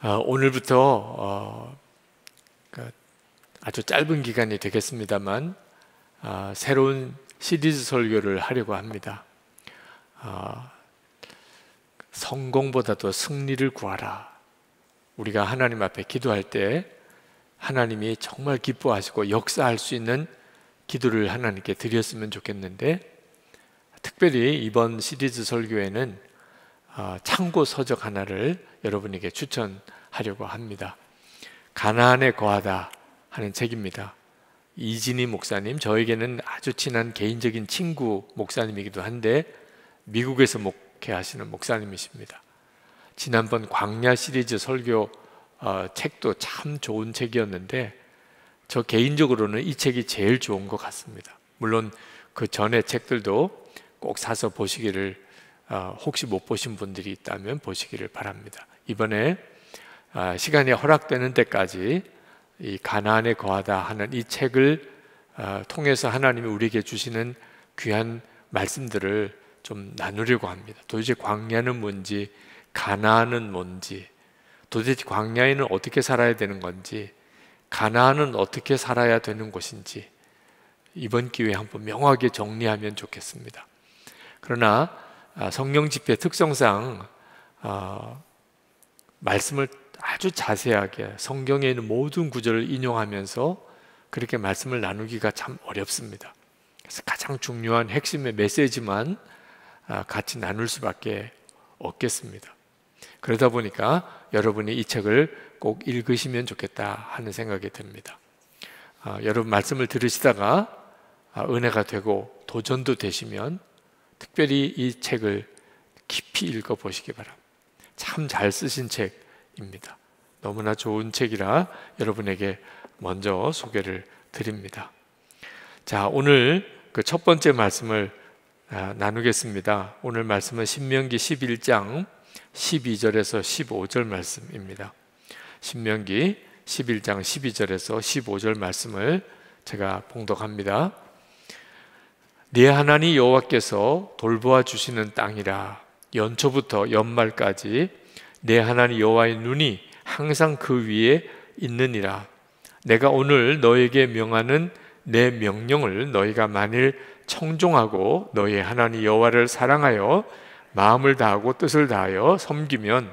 오늘부터 아주 짧은 기간이 되겠습니다만 새로운 시리즈 설교를 하려고 합니다. 성공보다도 승리를 구하라. 우리가 하나님 앞에 기도할 때 하나님이 정말 기뻐하시고 역사할 수 있는 기도를 하나님께 드렸으면 좋겠는데, 특별히 이번 시리즈 설교에는 참고 서적 하나를 여러분에게 추천하려고 합니다. 가나안에 거하다 하는 책입니다. 이진희 목사님, 저에게는 아주 친한 개인적인 친구 목사님이기도 한데 미국에서 목회하시는 목사님이십니다. 지난번 광야 시리즈 설교 책도 참 좋은 책이었는데 저 개인적으로는 이 책이 제일 좋은 것 같습니다. 물론 그 전에 책들도 꼭 사서 보시기를, 혹시 못 보신 분들이 있다면 보시기를 바랍니다. 이번에 시간이 허락되는 때까지 이 가나안에 거하다 하는 이 책을 통해서 하나님이 우리에게 주시는 귀한 말씀들을 좀 나누려고 합니다. 도대체 광야는 뭔지, 가나안은 뭔지, 도대체 광야에는 어떻게 살아야 되는 건지, 가나안은 어떻게 살아야 되는 곳인지 이번 기회에 한번 명확하게 정리하면 좋겠습니다. 그러나 성령 집회 특성상 말씀을 아주 자세하게 성경에 있는 모든 구절을 인용하면서 그렇게 말씀을 나누기가 참 어렵습니다. 그래서 가장 중요한 핵심의 메시지만 같이 나눌 수밖에 없겠습니다. 그러다 보니까 여러분이 이 책을 꼭 읽으시면 좋겠다 하는 생각이 듭니다. 여러분 말씀을 들으시다가 은혜가 되고 도전도 되시면 특별히 이 책을 깊이 읽어보시기 바랍니다. 참 잘 쓰신 책입니다. 너무나 좋은 책이라 여러분에게 먼저 소개를 드립니다. 자, 오늘 그 첫 번째 말씀을 나누겠습니다. 오늘 말씀은 신명기 11장 12절에서 15절 말씀입니다. 신명기 11장 12절에서 15절 말씀을 제가 봉독합니다. 네 하나님 여호와께서 돌보아 주시는 땅이라. 연초부터 연말까지 네 하나님 여호와의 눈이 항상 그 위에 있느니라. 내가 오늘 너에게 명하는 내 명령을 너희가 만일 청종하고 너희 하나님 여호와를 사랑하여 마음을 다하고 뜻을 다하여 섬기면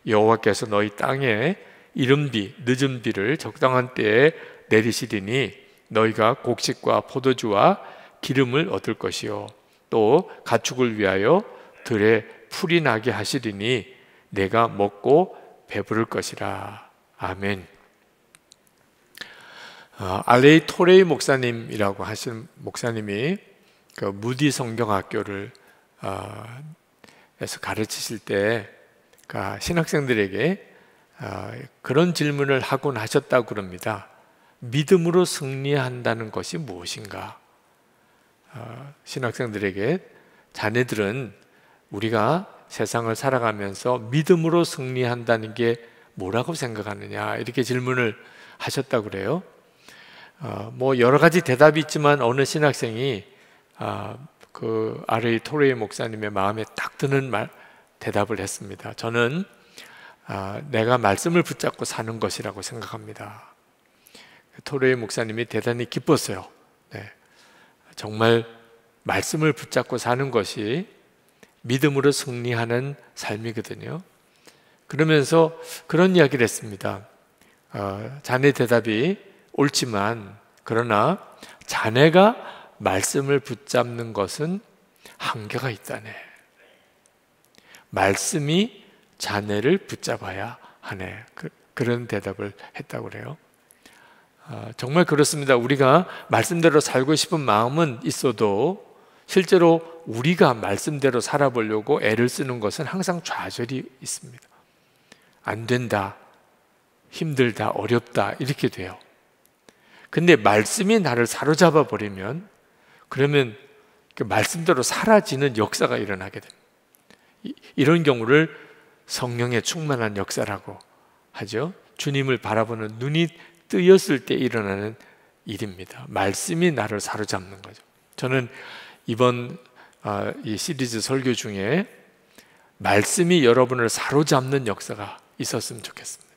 여호와께서 너희 땅에 이른비 늦은 비를 적당한 때에 내리시리니 너희가 곡식과 포도주와 기름을 얻을 것이요 또 가축을 위하여 들에 풀이 나게 하시리니 내가 먹고 배부를 것이라. 아멘. 알레이 토레이 목사님이라고 하시는 목사님이 그 무디 성경학교를 에서 가르치실 때 신학생들에게 그런 질문을 하곤 하셨다고 그럽니다. 믿음으로 승리한다는 것이 무엇인가? 신학생들에게 자네들은 우리가 세상을 살아가면서 믿음으로 승리한다는 게 뭐라고 생각하느냐, 이렇게 질문을 하셨다고 그래요. 뭐 여러 가지 대답이 있지만 어느 신학생이 그 아레이 토레이 목사님의 마음에 딱 드는 대답을 했습니다. 저는 내가 말씀을 붙잡고 사는 것이라고 생각합니다. 토레이 목사님이 대단히 기뻤어요. 네. 정말 말씀을 붙잡고 사는 것이 믿음으로 승리하는 삶이거든요. 그러면서 그런 이야기를 했습니다. 자네 대답이 옳지만 그러나 자네가 말씀을 붙잡는 것은 한계가 있다네. 말씀이 자네를 붙잡아야 하네. 그런 대답을 했다고 그래요. 정말 그렇습니다. 우리가 말씀대로 살고 싶은 마음은 있어도 실제로 우리가 말씀대로 살아보려고 애를 쓰는 것은 항상 좌절이 있습니다. 안 된다, 힘들다, 어렵다 이렇게 돼요. 근데 말씀이 나를 사로잡아 버리면 그러면 그 말씀대로 사라지는 역사가 일어나게 됩니다. 이런 경우를 성령의 충만한 역사라고 하죠. 주님을 바라보는 눈이 뜨였을 때 일어나는 일입니다. 말씀이 나를 사로잡는 거죠. 저는 이번 이 시리즈 설교 중에 말씀이 여러분을 사로잡는 역사가 있었으면 좋겠습니다.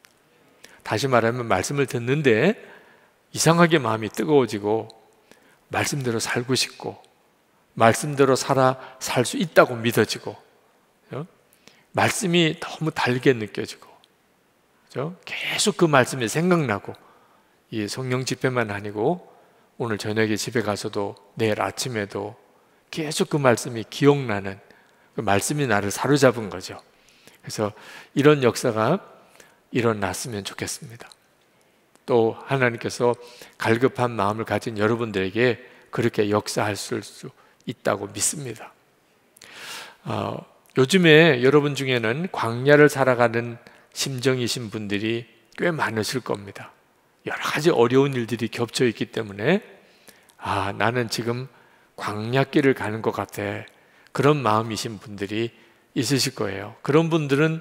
다시 말하면 말씀을 듣는데 이상하게 마음이 뜨거워지고 말씀대로 살고 싶고 말씀대로 살 수 있다고 믿어지고, 그죠? 말씀이 너무 달게 느껴지고, 그죠? 계속 그 말씀이 생각나고, 이 성령 집회만 아니고 오늘 저녁에 집에 가서도 내일 아침에도 계속 그 말씀이 기억나는, 그 말씀이 나를 사로잡은 거죠. 그래서 이런 역사가 일어났으면 좋겠습니다. 또 하나님께서 갈급한 마음을 가진 여러분들에게 그렇게 역사할 수 있다고 믿습니다. 요즘에 여러분 중에는 광야를 살아가는 심정이신 분들이 꽤 많으실 겁니다. 여러 가지 어려운 일들이 겹쳐 있기 때문에 나는 지금 광야길을 가는 것 같아, 그런 마음이신 분들이 있으실 거예요. 그런 분들은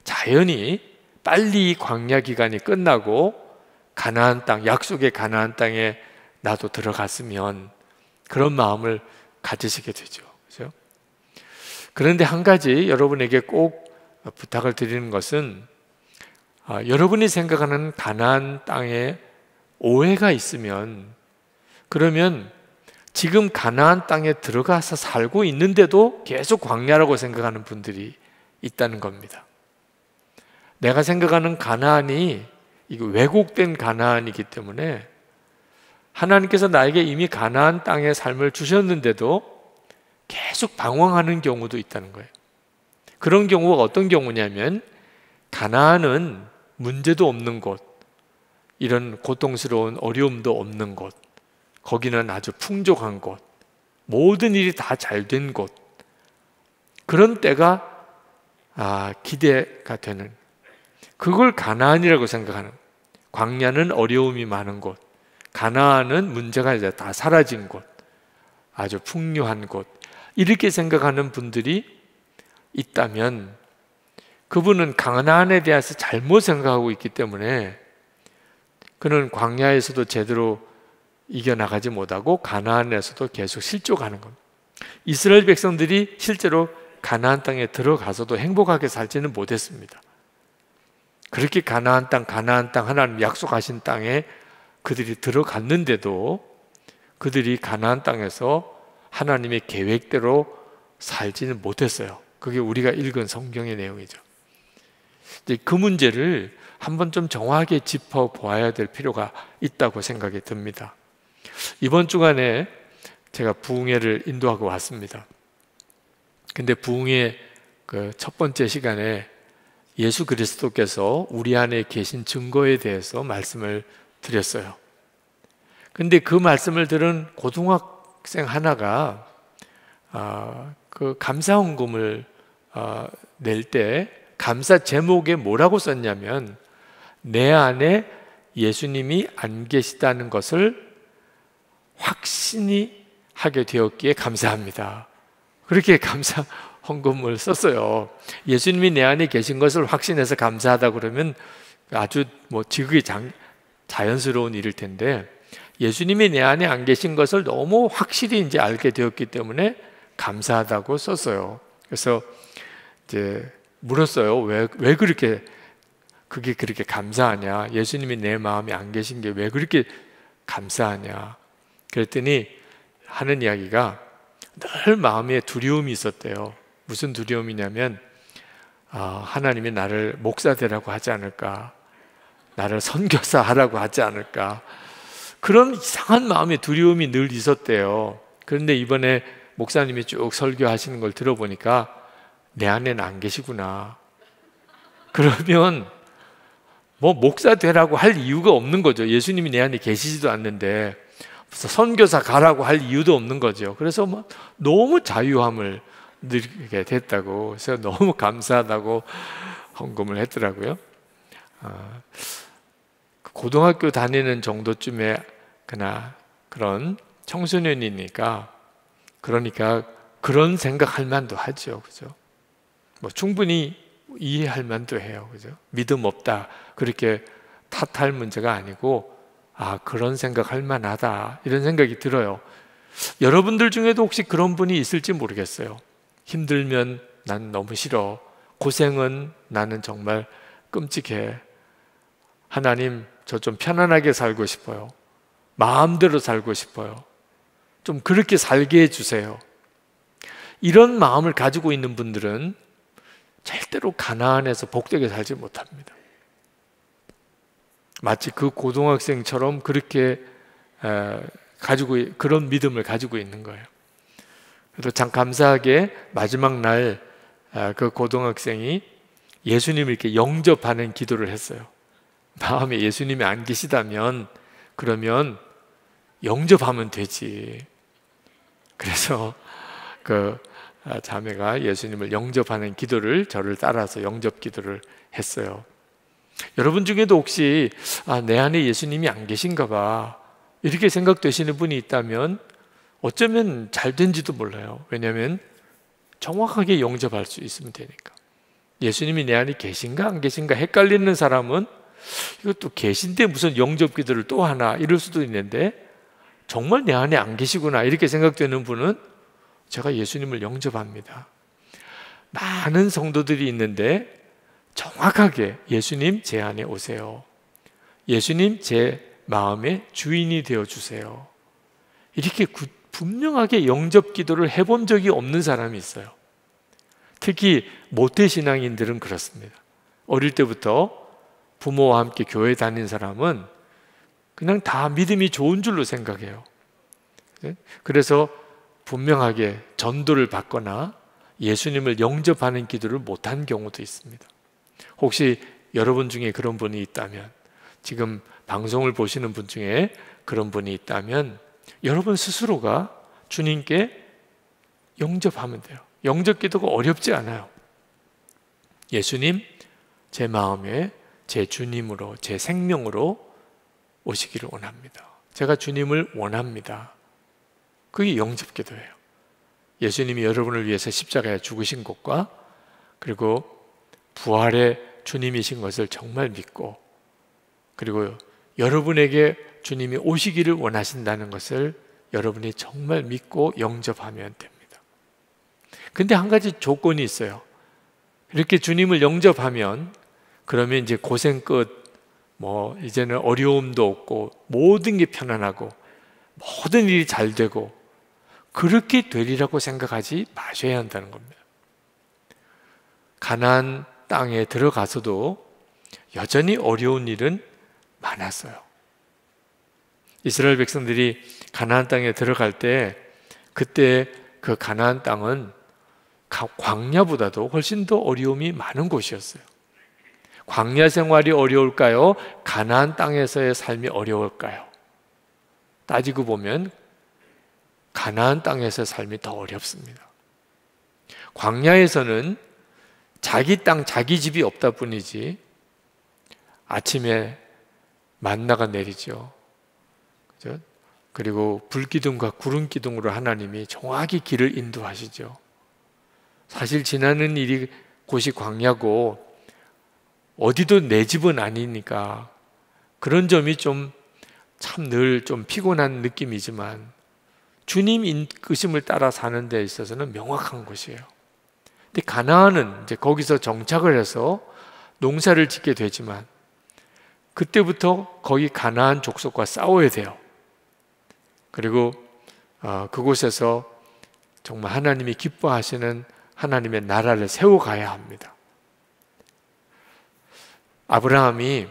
자연히 빨리 광야 기간이 끝나고 가나안 땅, 약속의 가나안 땅에 나도 들어갔으면, 그런 마음을 가지시게 되죠. 그렇죠? 그런데 한 가지 여러분에게 꼭 부탁을 드리는 것은, 여러분이 생각하는 가나안 땅에 오해가 있으면, 그러면 지금 가나안 땅에 들어가서 살고 있는데도 계속 광야라고 생각하는 분들이 있다는 겁니다. 내가 생각하는 가나안이 이거 왜곡된 가나안이기 때문에 하나님께서 나에게 이미 가나안 땅의 삶을 주셨는데도 계속 방황하는 경우도 있다는 거예요. 그런 경우가 어떤 경우냐면, 가나안은 문제도 없는 곳, 이런 고통스러운 어려움도 없는 곳, 거기는 아주 풍족한 곳, 모든 일이 다 잘 된 곳, 그런 때가 기대가 되는, 그걸 가나안이라고 생각하는, 광야는 어려움이 많은 곳, 가나안은 문제가 이제 다 사라진 곳, 아주 풍요한 곳, 이렇게 생각하는 분들이 있다면 그분은 가나안에 대해서 잘못 생각하고 있기 때문에 그는 광야에서도 제대로 이겨나가지 못하고 가나안에서도 계속 실족하는 겁니다. 이스라엘 백성들이 실제로 가나안 땅에 들어가서도 행복하게 살지는 못했습니다. 그렇게 가나안 땅 하나님 약속하신 땅에 그들이 들어갔는데도 그들이 가나안 땅에서 하나님의 계획대로 살지는 못했어요. 그게 우리가 읽은 성경의 내용이죠. 이제 그 문제를 한번 좀 정확하게 짚어보아야 될 필요가 있다고 생각이 듭니다. 이번 주간에 제가 부흥회를 인도하고 왔습니다. 근데 부흥회 그 첫 번째 시간에 예수 그리스도께서 우리 안에 계신 증거에 대해서 말씀을 드렸어요. 근데 그 말씀을 들은 고등학생 하나가 그 감사헌금을 낼 때 감사 제목에 뭐라고 썼냐면, 내 안에 예수님이 안 계시다는 것을 확신이 하게 되었기에 감사합니다. 그렇게 감사 헌금을 썼어요. 예수님이 내 안에 계신 것을 확신해서 감사하다 그러면 아주 지극히 자연스러운 일일 텐데, 예수님이 내 안에 안 계신 것을 너무 확실히 이제 알게 되었기 때문에 감사하다고 썼어요. 그래서 이제 물었어요. 왜 그렇게 그게 그렇게 감사하냐? 예수님이 내 마음에 안 계신 게 왜 그렇게 감사하냐? 그랬더니 하는 이야기가 늘 마음에 두려움이 있었대요. 무슨 두려움이냐면 하나님이 나를 목사 되라고 하지 않을까, 나를 선교사 하라고 하지 않을까, 그런 이상한 마음의 두려움이 늘 있었대요. 그런데 이번에 목사님이 쭉 설교하시는 걸 들어보니까 내 안에는 안 계시구나. 그러면 목사 되라고 할 이유가 없는 거죠. 예수님이 내 안에 계시지도 않는데 선교사 가라고 할 이유도 없는 거죠. 그래서 너무 자유함을 느끼게 됐다고, 그래서 너무 감사하다고 헌금을 했더라고요. 고등학교 다니는 정도쯤에 그런 청소년이니까, 그러니까 그런 생각할 만도 하죠. 그죠? 충분히 이해할 만도 해요. 그죠? 믿음 없다, 그렇게 탓할 문제가 아니고, 그런 생각할 만하다, 이런 생각이 들어요. 여러분들 중에도 혹시 그런 분이 있을지 모르겠어요. 힘들면 난 너무 싫어, 고생은 나는 정말 끔찍해. 하나님, 저 좀 편안하게 살고 싶어요. 마음대로 살고 싶어요. 좀 그렇게 살게 해주세요. 이런 마음을 가지고 있는 분들은 절대로 가나안에서 복되게 살지 못합니다. 마치 그 고등학생처럼 그렇게 그런 믿음을 가지고 있는 거예요. 그래서 참 감사하게 마지막 날 그 고등학생이 예수님을 이렇게 영접하는 기도를 했어요. 마음에 예수님이 안 계시다면 그러면 영접하면 되지. 그래서 그 자매가 예수님을 영접하는 기도를 저를 따라서 영접 기도를 했어요. 여러분 중에도 혹시 내 안에 예수님이 안 계신가 봐 이렇게 생각되시는 분이 있다면 어쩌면 잘 된지도 몰라요. 왜냐하면 정확하게 영접할 수 있으면 되니까. 예수님이 내 안에 계신가 안 계신가 헷갈리는 사람은 이것도 계신데 무슨 영접 기도를 또 하나 이럴 수도 있는데, 정말 내 안에 안 계시구나 이렇게 생각되는 분은 제가 예수님을 영접합니다. 많은 성도들이 있는데 정확하게 예수님 제 안에 오세요. 예수님 제 마음의 주인이 되어주세요. 이렇게 분명하게 영접 기도를 해본 적이 없는 사람이 있어요. 특히 모태신앙인들은 그렇습니다. 어릴 때부터 부모와 함께 교회 다닌 사람은 그냥 다 믿음이 좋은 줄로 생각해요. 그래서 분명하게 전도를 받거나 예수님을 영접하는 기도를 못한 경우도 있습니다. 혹시 여러분 중에 그런 분이 있다면, 지금 방송을 보시는 분 중에 그런 분이 있다면 여러분 스스로가 주님께 영접하면 돼요. 영접 기도가 어렵지 않아요. 예수님, 제 마음에 제 주님으로, 제 생명으로 오시기를 원합니다. 제가 주님을 원합니다. 그게 영접 기도예요. 예수님이 여러분을 위해서 십자가에 죽으신 것과 그리고 부활의 주님이신 것을 정말 믿고, 그리고 여러분에게 주님이 오시기를 원하신다는 것을 여러분이 정말 믿고 영접하면 됩니다. 근데 한 가지 조건이 있어요. 이렇게 주님을 영접하면 그러면 이제 고생 끝, 이제는 어려움도 없고 모든 게 편안하고 모든 일이 잘 되고 그렇게 되리라고 생각하지 마셔야 한다는 겁니다. 가나안 땅에 들어가서도 여전히 어려운 일은 많았어요. 이스라엘 백성들이 가나안 땅에 들어갈 때 그때 그 가나안 땅은 광야보다도 훨씬 더 어려움이 많은 곳이었어요. 광야 생활이 어려울까요? 가나안 땅에서의 삶이 어려울까요? 따지고 보면 가나안 땅에서의 삶이 더 어렵습니다. 광야에서는 자기 땅, 자기 집이 없다 뿐이지 아침에 만나가 내리죠. 그죠? 그리고 불기둥과 구름기둥으로 하나님이 정확히 길을 인도하시죠. 사실 지나는 곳이 광야고 어디도 내 집은 아니니까 그런 점이 좀 참 늘 좀 피곤한 느낌이지만 주님 이끄심을 따라 사는 데 있어서는 명확한 곳이에요. 근데 가나안은 이제 거기서 정착을 해서 농사를 짓게 되지만 그때부터 거기 가나안 족속과 싸워야 돼요. 그리고 그곳에서 정말 하나님이 기뻐하시는 하나님의 나라를 세워가야 합니다. 아브라함이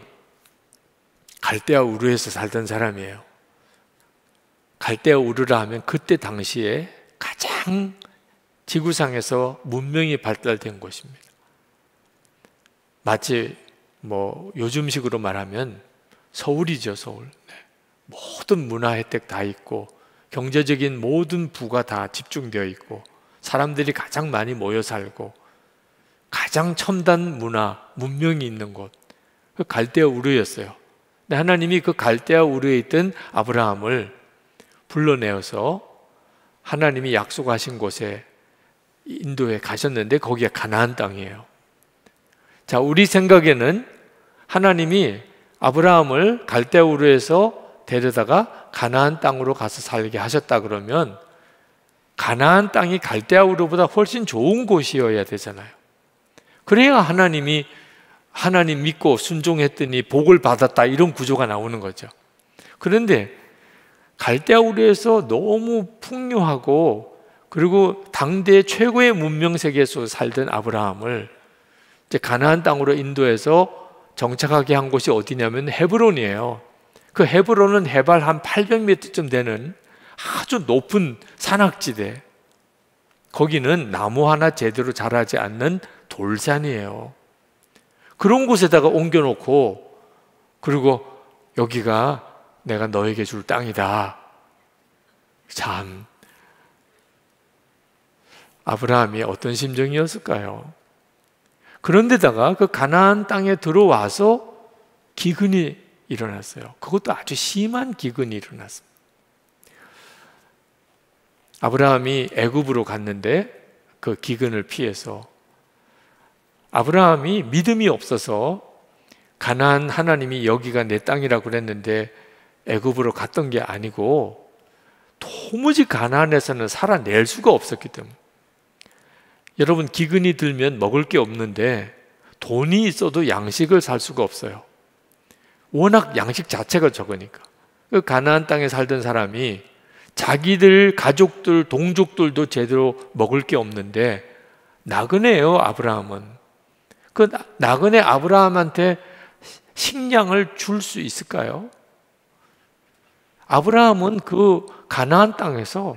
갈대아 우르에서 살던 사람이에요. 갈대아 우르라 하면 그때 당시에 가장 지구상에서 문명이 발달된 곳입니다. 마치 요즘식으로 말하면 서울이죠, 서울. 네. 모든 문화 혜택 다 있고 경제적인 모든 부가 다 집중되어 있고 사람들이 가장 많이 모여 살고 가장 첨단 문명이 있는 곳, 그 갈대아 우르였어요. 근데 하나님이 그 갈대아 우르에 있던 아브라함을 불러내어서 하나님이 약속하신 곳에 인도에 가셨는데 거기가 가나안 땅이에요. 자, 우리 생각에는 하나님이 아브라함을 갈대아 우르에서 데려다가 가나안 땅으로 가서 살게 하셨다 그러면 가나안 땅이 갈대아 우르보다 훨씬 좋은 곳이어야 되잖아요. 그래야 하나님이 하나님 믿고 순종했더니 복을 받았다, 이런 구조가 나오는 거죠. 그런데 갈대아 우르에서 너무 풍요하고 그리고 당대 최고의 문명 세계에서 살던 아브라함을 이제 가나안 땅으로 인도해서 정착하게 한 곳이 어디냐면 헤브론이에요. 그 헤브론은 해발 한 800m쯤 되는 아주 높은 산악지대, 거기는 나무 하나 제대로 자라지 않는 돌산이에요. 그런 곳에다가 옮겨놓고, 그리고 여기가 내가 너에게 줄 땅이다. 참, 아브라함이 어떤 심정이었을까요? 그런데다가 그 가나안 땅에 들어와서 기근이 일어났어요. 그것도 아주 심한 기근이 일어났습니다. 아브라함이 애굽으로 갔는데 그 기근을 피해서, 아브라함이 믿음이 없어서 가나안 하나님이 여기가 내 땅이라고 그랬는데 애굽으로 갔던 게 아니고 도무지 가나안에서는 살아낼 수가 없었기 때문에. 여러분, 기근이 들면 먹을 게 없는데 돈이 있어도 양식을 살 수가 없어요. 워낙 양식 자체가 적으니까. 그 가나안 땅에 살던 사람이 자기들 가족들 동족들도 제대로 먹을 게 없는데 나그네예요. 아브라함은 그 나그네 아브라함한테 식량을 줄 수 있을까요? 아브라함은 그 가나안 땅에서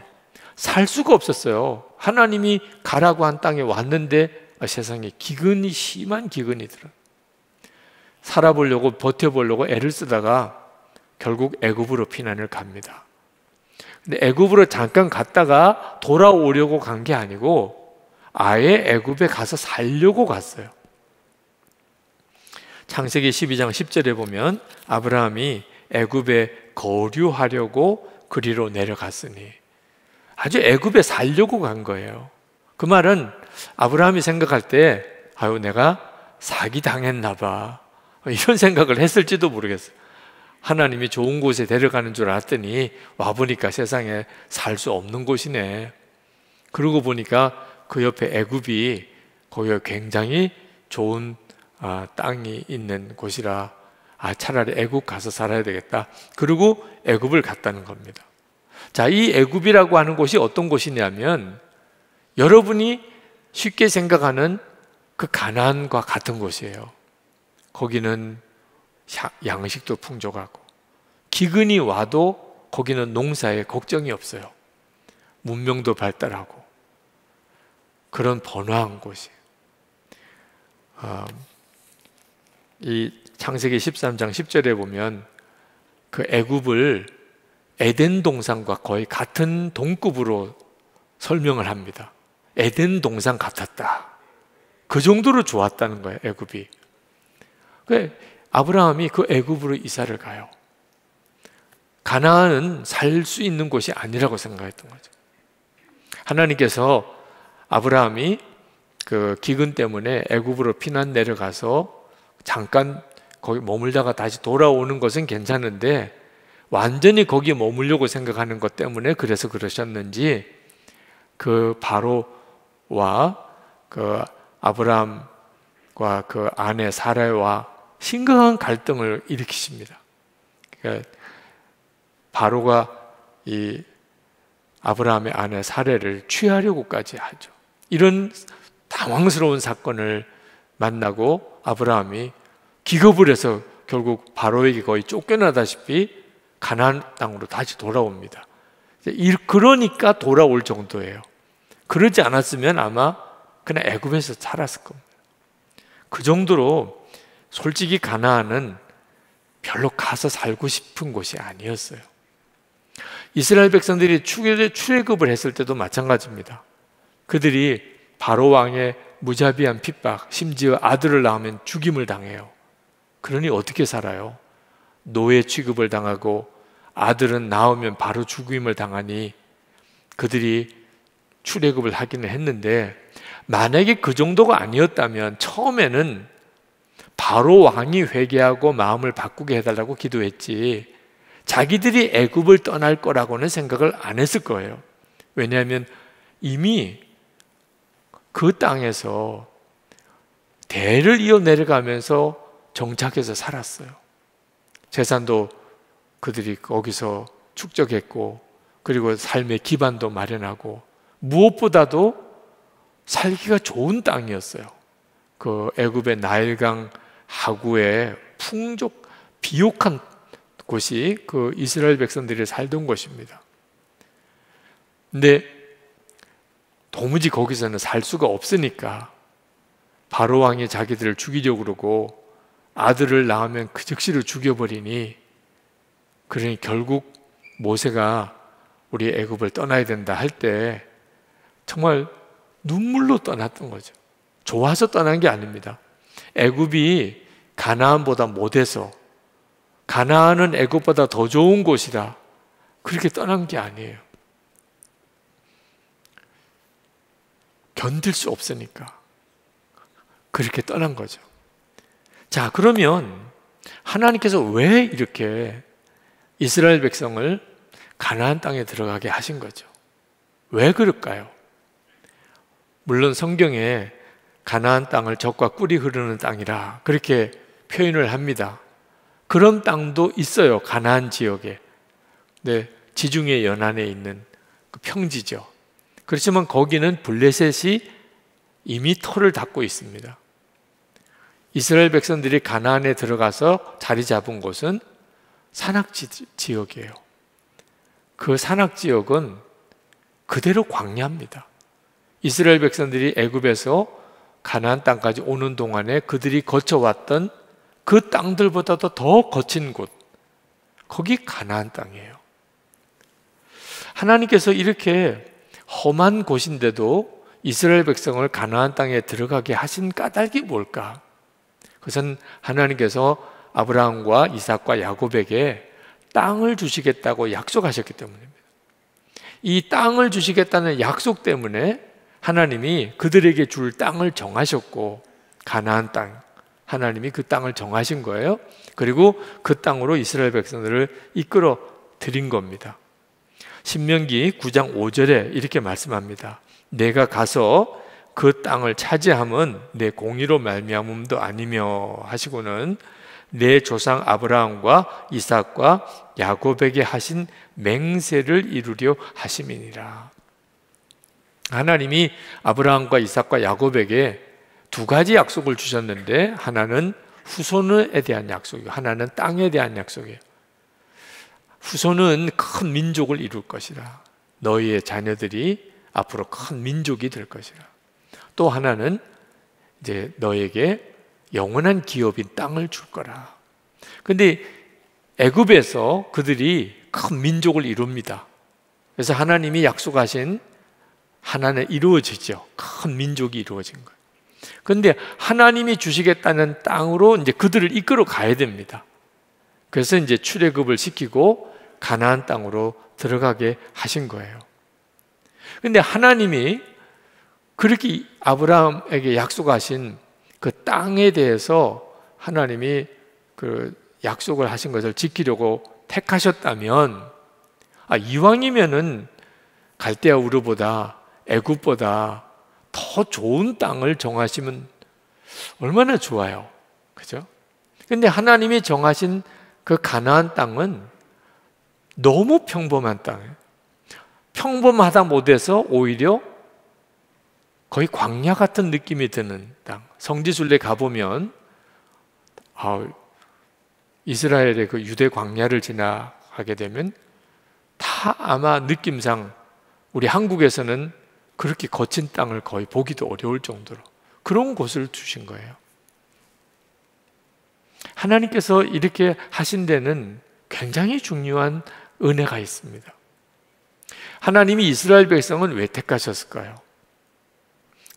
살 수가 없었어요. 하나님이 가라고 한 땅에 왔는데 세상에 기근이, 심한 기근이 들어요. 살아보려고 버텨보려고 애를 쓰다가 결국 애굽으로 피난을 갑니다. 근데 애굽으로 잠깐 갔다가 돌아오려고 간 게 아니고 아예 애굽에 가서 살려고 갔어요. 창세기 12장 10절에 보면 아브라함이 애굽에 거류하려고 그리로 내려갔으니, 아주 애굽에 살려고 간 거예요. 그 말은 아브라함이 생각할 때 아유 내가 사기 당했나 봐, 이런 생각을 했을지도 모르겠어요. 하나님이 좋은 곳에 데려가는 줄 알았더니 와보니까 세상에 살 수 없는 곳이네. 그러고 보니까 그 옆에 애굽이 거기가 굉장히 좋은 땅이 있는 곳이라 차라리 애굽 가서 살아야 되겠다. 그리고 애굽을 갔다는 겁니다. 자, 이 애굽이라고 하는 곳이 어떤 곳이냐면 여러분이 쉽게 생각하는 그 가나안과 같은 곳이에요. 거기는 양식도 풍족하고 기근이 와도 거기는 농사에 걱정이 없어요. 문명도 발달하고 그런 번화한 곳이에요. 이 창세기 13장 10절에 보면 그 애굽을 에덴 동산과 거의 같은 동급으로 설명을 합니다. 에덴 동산 같았다. 그 정도로 좋았다는 거예요, 애굽이. 아브라함이 그 애굽으로 이사를 가요. 가나안은 살 수 있는 곳이 아니라고 생각했던 거죠. 하나님께서 아브라함이 그 기근 때문에 애굽으로 피난 내려가서 잠깐 거기 머물다가 다시 돌아오는 것은 괜찮은데 완전히 거기에 머물려고 생각하는 것 때문에 그래서 그러셨는지 그 바로와 그 아브라함과 그 아내 사라와 심각한 갈등을 일으키십니다. 그러니까 바로가 이 아브라함의 아내 사라를 취하려고까지 하죠. 이런 당황스러운 사건을 만나고 아브라함이 기겁을 해서 결국 바로에게 거의 쫓겨나다시피 가나안 땅으로 다시 돌아옵니다. 그러니까 돌아올 정도예요. 그러지 않았으면 아마 그냥 애굽에서 살았을 겁니다. 그 정도로 솔직히 가나안은 별로 가서 살고 싶은 곳이 아니었어요. 이스라엘 백성들이 출애굽을 했을 때도 마찬가지입니다. 그들이 바로 왕의 무자비한 핍박, 심지어 아들을 낳으면 죽임을 당해요. 그러니 어떻게 살아요? 노예 취급을 당하고 아들은 낳으면 바로 죽임을 당하니 그들이 출애굽을 하기는 했는데, 만약에 그 정도가 아니었다면 처음에는 바로 왕이 회개하고 마음을 바꾸게 해달라고 기도했지 자기들이 애굽을 떠날 거라고는 생각을 안 했을 거예요. 왜냐하면 이미 그 땅에서 대를 이어 내려가면서 정착해서 살았어요. 재산도 그들이 거기서 축적했고, 그리고 삶의 기반도 마련하고, 무엇보다도 살기가 좋은 땅이었어요. 그 애굽의 나일강 하구에 비옥한 곳이 그 이스라엘 백성들이 살던 곳입니다. 근데 도무지 거기서는 살 수가 없으니까 바로 왕이 자기들을 죽이려고 그러고, 아들을 낳으면 그 즉시로 죽여버리니, 그러니 결국 모세가 우리 애굽을 떠나야 된다 할 때 정말 눈물로 떠났던 거죠. 좋아서 떠난 게 아닙니다. 애굽이 가나안보다 못해서, 가나안은 애굽보다 더 좋은 곳이다, 그렇게 떠난 게 아니에요. 견딜 수 없으니까 그렇게 떠난 거죠. 자, 그러면 하나님께서 왜 이렇게 이스라엘 백성을 가나안 땅에 들어가게 하신 거죠? 왜 그럴까요? 물론 성경에 가나안 땅을 젖과 꿀이 흐르는 땅이라 그렇게 표현을 합니다. 그런 땅도 있어요, 가나안 지역에. 네, 지중해 연안에 있는 그 평지죠. 그렇지만 거기는 블레셋이 이미 터를 닦고 있습니다. 이스라엘 백성들이 가나안에 들어가서 자리 잡은 곳은 산악지 지역이에요. 그 산악지역은 그대로 광야입니다. 이스라엘 백성들이 애굽에서 가나안 땅까지 오는 동안에 그들이 거쳐왔던 그 땅들보다도 더 거친 곳, 거기 가나안 땅이에요. 하나님께서 이렇게 험한 곳인데도 이스라엘 백성을 가나안 땅에 들어가게 하신 까닭이 뭘까? 그것은 하나님께서 아브라함과 이삭과 야곱에게 땅을 주시겠다고 약속하셨기 때문입니다. 이 땅을 주시겠다는 약속 때문에 하나님이 그들에게 줄 땅을 정하셨고, 가나안 땅, 하나님이 그 땅을 정하신 거예요. 그리고 그 땅으로 이스라엘 백성들을 이끌어 드린 겁니다. 신명기 9장 5절에 이렇게 말씀합니다. 내가 가서 그 땅을 차지함은 내 공의로 말미암음도 아니며 하시고는 내 조상 아브라함과 이삭과 야곱에게 하신 맹세를 이루려 하심이니라. 하나님이 아브라함과 이삭과 야곱에게 두 가지 약속을 주셨는데, 하나는 후손에 대한 약속이고 하나는 땅에 대한 약속이에요. 후손은 큰 민족을 이룰 것이라. 너희의 자녀들이 앞으로 큰 민족이 될 것이라. 또 하나는 이제 너에게 영원한 기업인 땅을 줄 거라. 근데 애굽에서 그들이 큰 민족을 이룹니다. 그래서 하나님이 약속하신 하나는 이루어지죠. 큰 민족이 이루어진 거예요. 그런데 하나님이 주시겠다는 땅으로 이제 그들을 이끌어 가야 됩니다. 그래서 이제 출애굽을 시키고 가나안 땅으로 들어가게 하신 거예요. 그런데 하나님이 그렇게 아브라함에게 약속하신 그 땅에 대해서 하나님이 그 약속을 하신 것을 지키려고 택하셨다면, 이왕이면은 갈대아 우르보다 애굽보다 더 좋은 땅을 정하시면 얼마나 좋아요, 그죠? 근데 하나님이 정하신 그 가나안 땅은 너무 평범한 땅이에요. 평범하다 못해서 오히려 거의 광야 같은 느낌이 드는 땅. 성지순례 가보면 이스라엘의 그 유대 광야를 지나가게 되면 다 아마 느낌상 우리 한국에서는 그렇게 거친 땅을 거의 보기도 어려울 정도로 그런 곳을 주신 거예요. 하나님께서 이렇게 하신 데는 굉장히 중요한 은혜가 있습니다. 하나님이 이스라엘 백성은 왜 택하셨을까요?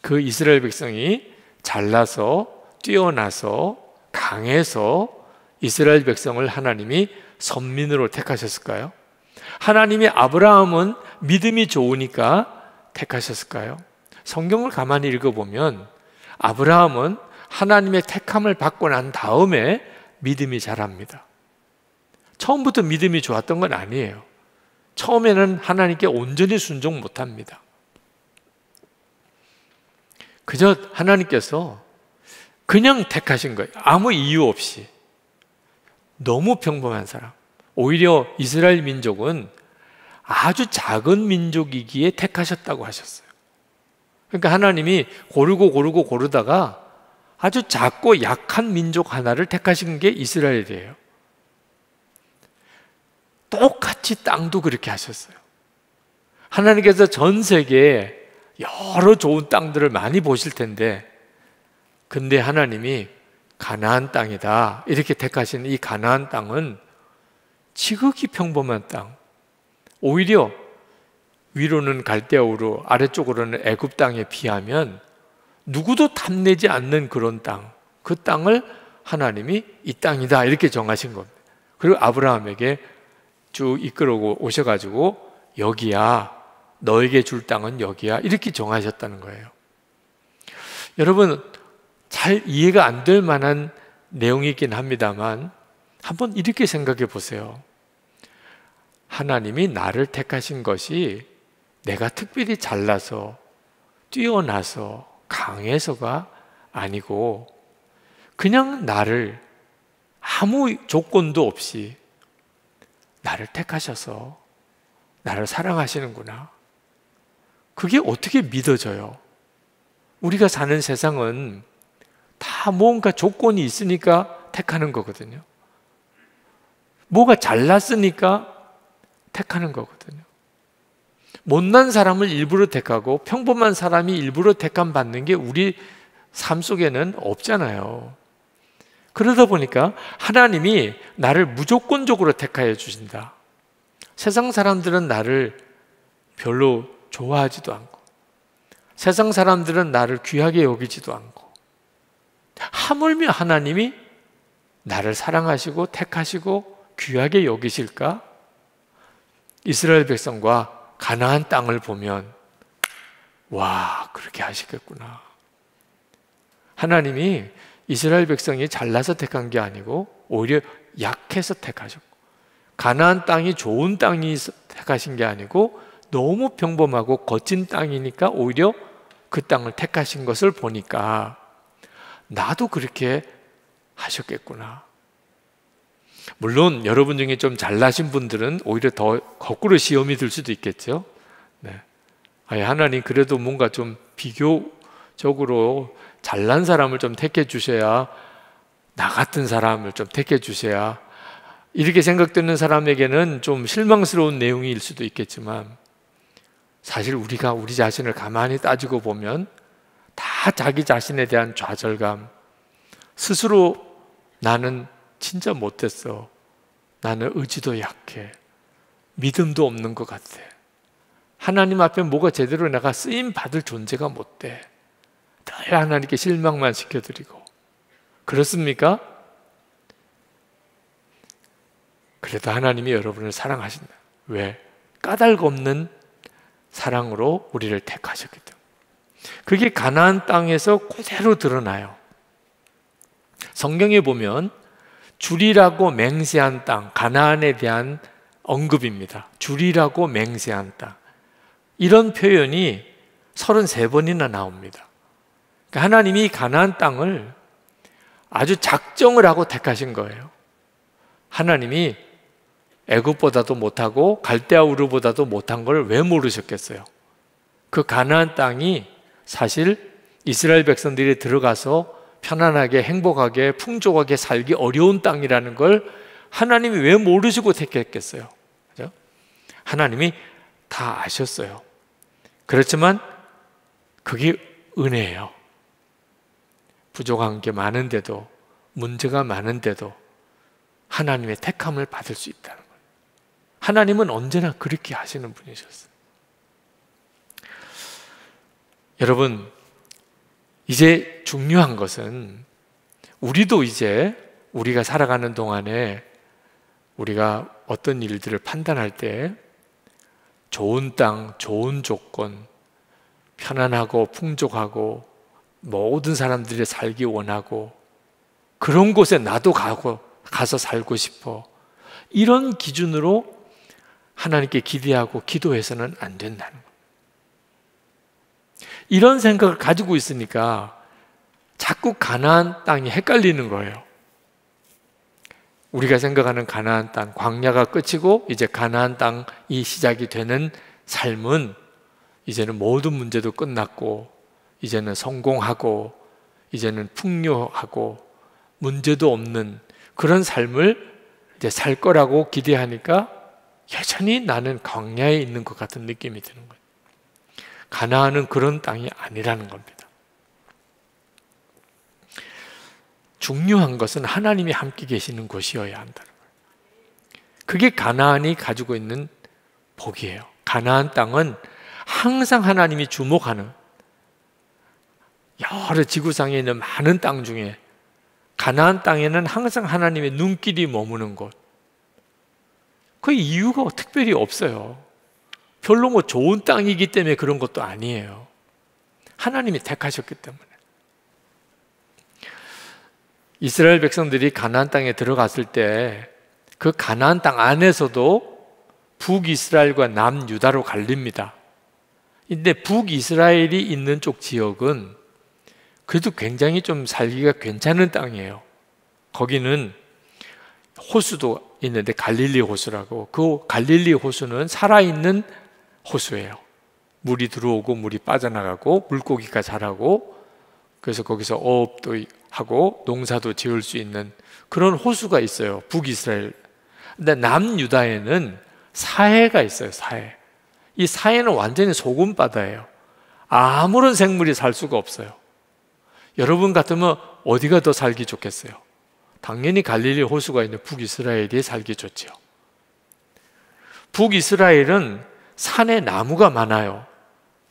그 이스라엘 백성이 잘나서 뛰어나서 강해서 이스라엘 백성을 하나님이 선민으로 택하셨을까요? 하나님이 아브라함은 믿음이 좋으니까 택하셨을까요? 성경을 가만히 읽어보면 아브라함은 하나님의 택함을 받고 난 다음에 믿음이 자랍니다. 처음부터 믿음이 좋았던 건 아니에요. 처음에는 하나님께 온전히 순종 못합니다. 그저 하나님께서 그냥 택하신 거예요. 아무 이유 없이. 너무 평범한 사람. 오히려 이스라엘 민족은 아주 작은 민족이기에 택하셨다고 하셨어요. 그러니까 하나님이 고르다가 아주 작고 약한 민족 하나를 택하신 게 이스라엘이에요. 똑같이 땅도 그렇게 하셨어요. 하나님께서 전 세계에 여러 좋은 땅들을 많이 보실 텐데, 근데 하나님이 가나안 땅이다 이렇게 택하신 이 가나안 땅은 지극히 평범한 땅, 오히려 위로는 갈대아우르, 아래쪽으로는 애굽 땅에 비하면 누구도 탐내지 않는 그런 땅, 그 땅을 하나님이 이 땅이다 이렇게 정하신 겁니다. 그리고 아브라함에게 쭉 이끌어 오셔가지고 여기야, 너에게 줄 땅은 여기야 이렇게 정하셨다는 거예요. 여러분, 잘 이해가 안 될 만한 내용이긴 합니다만 한번 이렇게 생각해 보세요. 하나님이 나를 택하신 것이 내가 특별히 잘나서 뛰어나서 강해서가 아니고 그냥 나를 아무 조건도 없이 나를 택하셔서 나를 사랑하시는구나. 그게 어떻게 믿어져요? 우리가 사는 세상은 다 뭔가 조건이 있으니까 택하는 거거든요. 뭐가 잘났으니까 택하는 거거든요. 못난 사람을 일부러 택하고 평범한 사람이 일부러 택함 받는 게 우리 삶 속에는 없잖아요. 그러다 보니까 하나님이 나를 무조건적으로 택하여 주신다. 세상 사람들은 나를 별로 좋아하지도 않고 세상 사람들은 나를 귀하게 여기지도 않고 하물며 하나님이 나를 사랑하시고 택하시고 귀하게 여기실까? 이스라엘 백성과 가나안 땅을 보면 와, 그렇게 하시겠구나. 하나님이 이스라엘 백성이 잘나서 택한 게 아니고 오히려 약해서 택하셨고, 가나안 땅이 좋은 땅이 택하신 게 아니고 너무 평범하고 거친 땅이니까 오히려 그 땅을 택하신 것을 보니까 나도 그렇게 하셨겠구나. 물론 여러분 중에 좀 잘나신 분들은 오히려 더 거꾸로 시험이 들 수도 있겠죠. 네. 아니, 하나님 그래도 뭔가 좀 비교적으로 잘난 사람을 좀 택해 주셔야, 나 같은 사람을 좀 택해 주셔야, 이렇게 생각되는 사람에게는 좀 실망스러운 내용일 수도 있겠지만 사실 우리가 우리 자신을 가만히 따지고 보면 다 자기 자신에 대한 좌절감, 스스로 나는 진짜 못했어, 나는 의지도 약해, 믿음도 없는 것 같아, 하나님 앞에 뭐가 제대로 내가 쓰임 받을 존재가 못 돼, 늘 하나님께 실망만 시켜드리고, 그렇습니까? 그래도 하나님이 여러분을 사랑하신다. 왜? 까닭 없는 사랑으로 우리를 택하셨기 때문에. 그게 가나안 땅에서 그대로 드러나요. 성경에 보면 주리라고 맹세한 땅, 가나안에 대한 언급입니다. 주리라고 맹세한 땅, 이런 표현이 33번이나 나옵니다. 그러니까 하나님이 가나안 땅을 아주 작정을 하고 택하신 거예요. 하나님이 애굽보다도 못하고 갈대아우르보다도 못한 걸 왜 모르셨겠어요? 그 가나안 땅이 사실 이스라엘 백성들이 들어가서 편안하게 행복하게 풍족하게 살기 어려운 땅이라는 걸 하나님이 왜 모르시고 택했겠어요? 그죠? 하나님이 다 아셨어요. 그렇지만 그게 은혜예요. 부족한 게 많은데도, 문제가 많은데도 하나님의 택함을 받을 수 있다는 거예요. 하나님은 언제나 그렇게 하시는 분이셨어요. 여러분, 이제 중요한 것은 우리도 이제 우리가 살아가는 동안에 우리가 어떤 일들을 판단할 때 좋은 땅, 좋은 조건, 편안하고 풍족하고 모든 사람들이 살기 원하고 그런 곳에 나도 가서 살고 싶어, 이런 기준으로 하나님께 기대하고 기도해서는 안 된다는 거예요. 이런 생각을 가지고 있으니까 자꾸 가나안 땅이 헷갈리는 거예요. 우리가 생각하는 가나안 땅, 광야가 끝이고 이제 가나안 땅이 시작이 되는 삶은 이제는 모든 문제도 끝났고 이제는 성공하고 이제는 풍요하고 문제도 없는 그런 삶을 이제 살 거라고 기대하니까 여전히 나는 광야에 있는 것 같은 느낌이 드는 거예요. 가나안은 그런 땅이 아니라는 겁니다. 중요한 것은 하나님이 함께 계시는 곳이어야 한다는 거예요. 그게 가나안이 가지고 있는 복이에요. 가나안 땅은 항상 하나님이 주목하는 여러 지구상에 있는 많은 땅 중에 가나안 땅에는 항상 하나님의 눈길이 머무는 곳. 그 이유가 특별히 없어요. 별로 뭐 좋은 땅이기 때문에 그런 것도 아니에요. 하나님이 택하셨기 때문에. 이스라엘 백성들이 가나안 땅에 들어갔을 때 그 가나안 땅 안에서도 북이스라엘과 남유다로 갈립니다. 근데 북이스라엘이 있는 쪽 지역은 그래도 굉장히 좀 살기가 괜찮은 땅이에요. 거기는 호수도 있는데 갈릴리 호수라고, 그 갈릴리 호수는 살아있는 호수예요. 물이 들어오고 물이 빠져나가고 물고기가 자라고, 그래서 거기서 어업도 하고 농사도 지을 수 있는 그런 호수가 있어요, 북이스라엘. 근데 남유다에는 사해가 있어요. 사해. 이 사해는 완전히 소금바다예요. 아무런 생물이 살 수가 없어요. 여러분 같으면 어디가 더 살기 좋겠어요? 당연히 갈릴리 호수가 있는 북이스라엘이 살기 좋죠. 북이스라엘은 산에 나무가 많아요.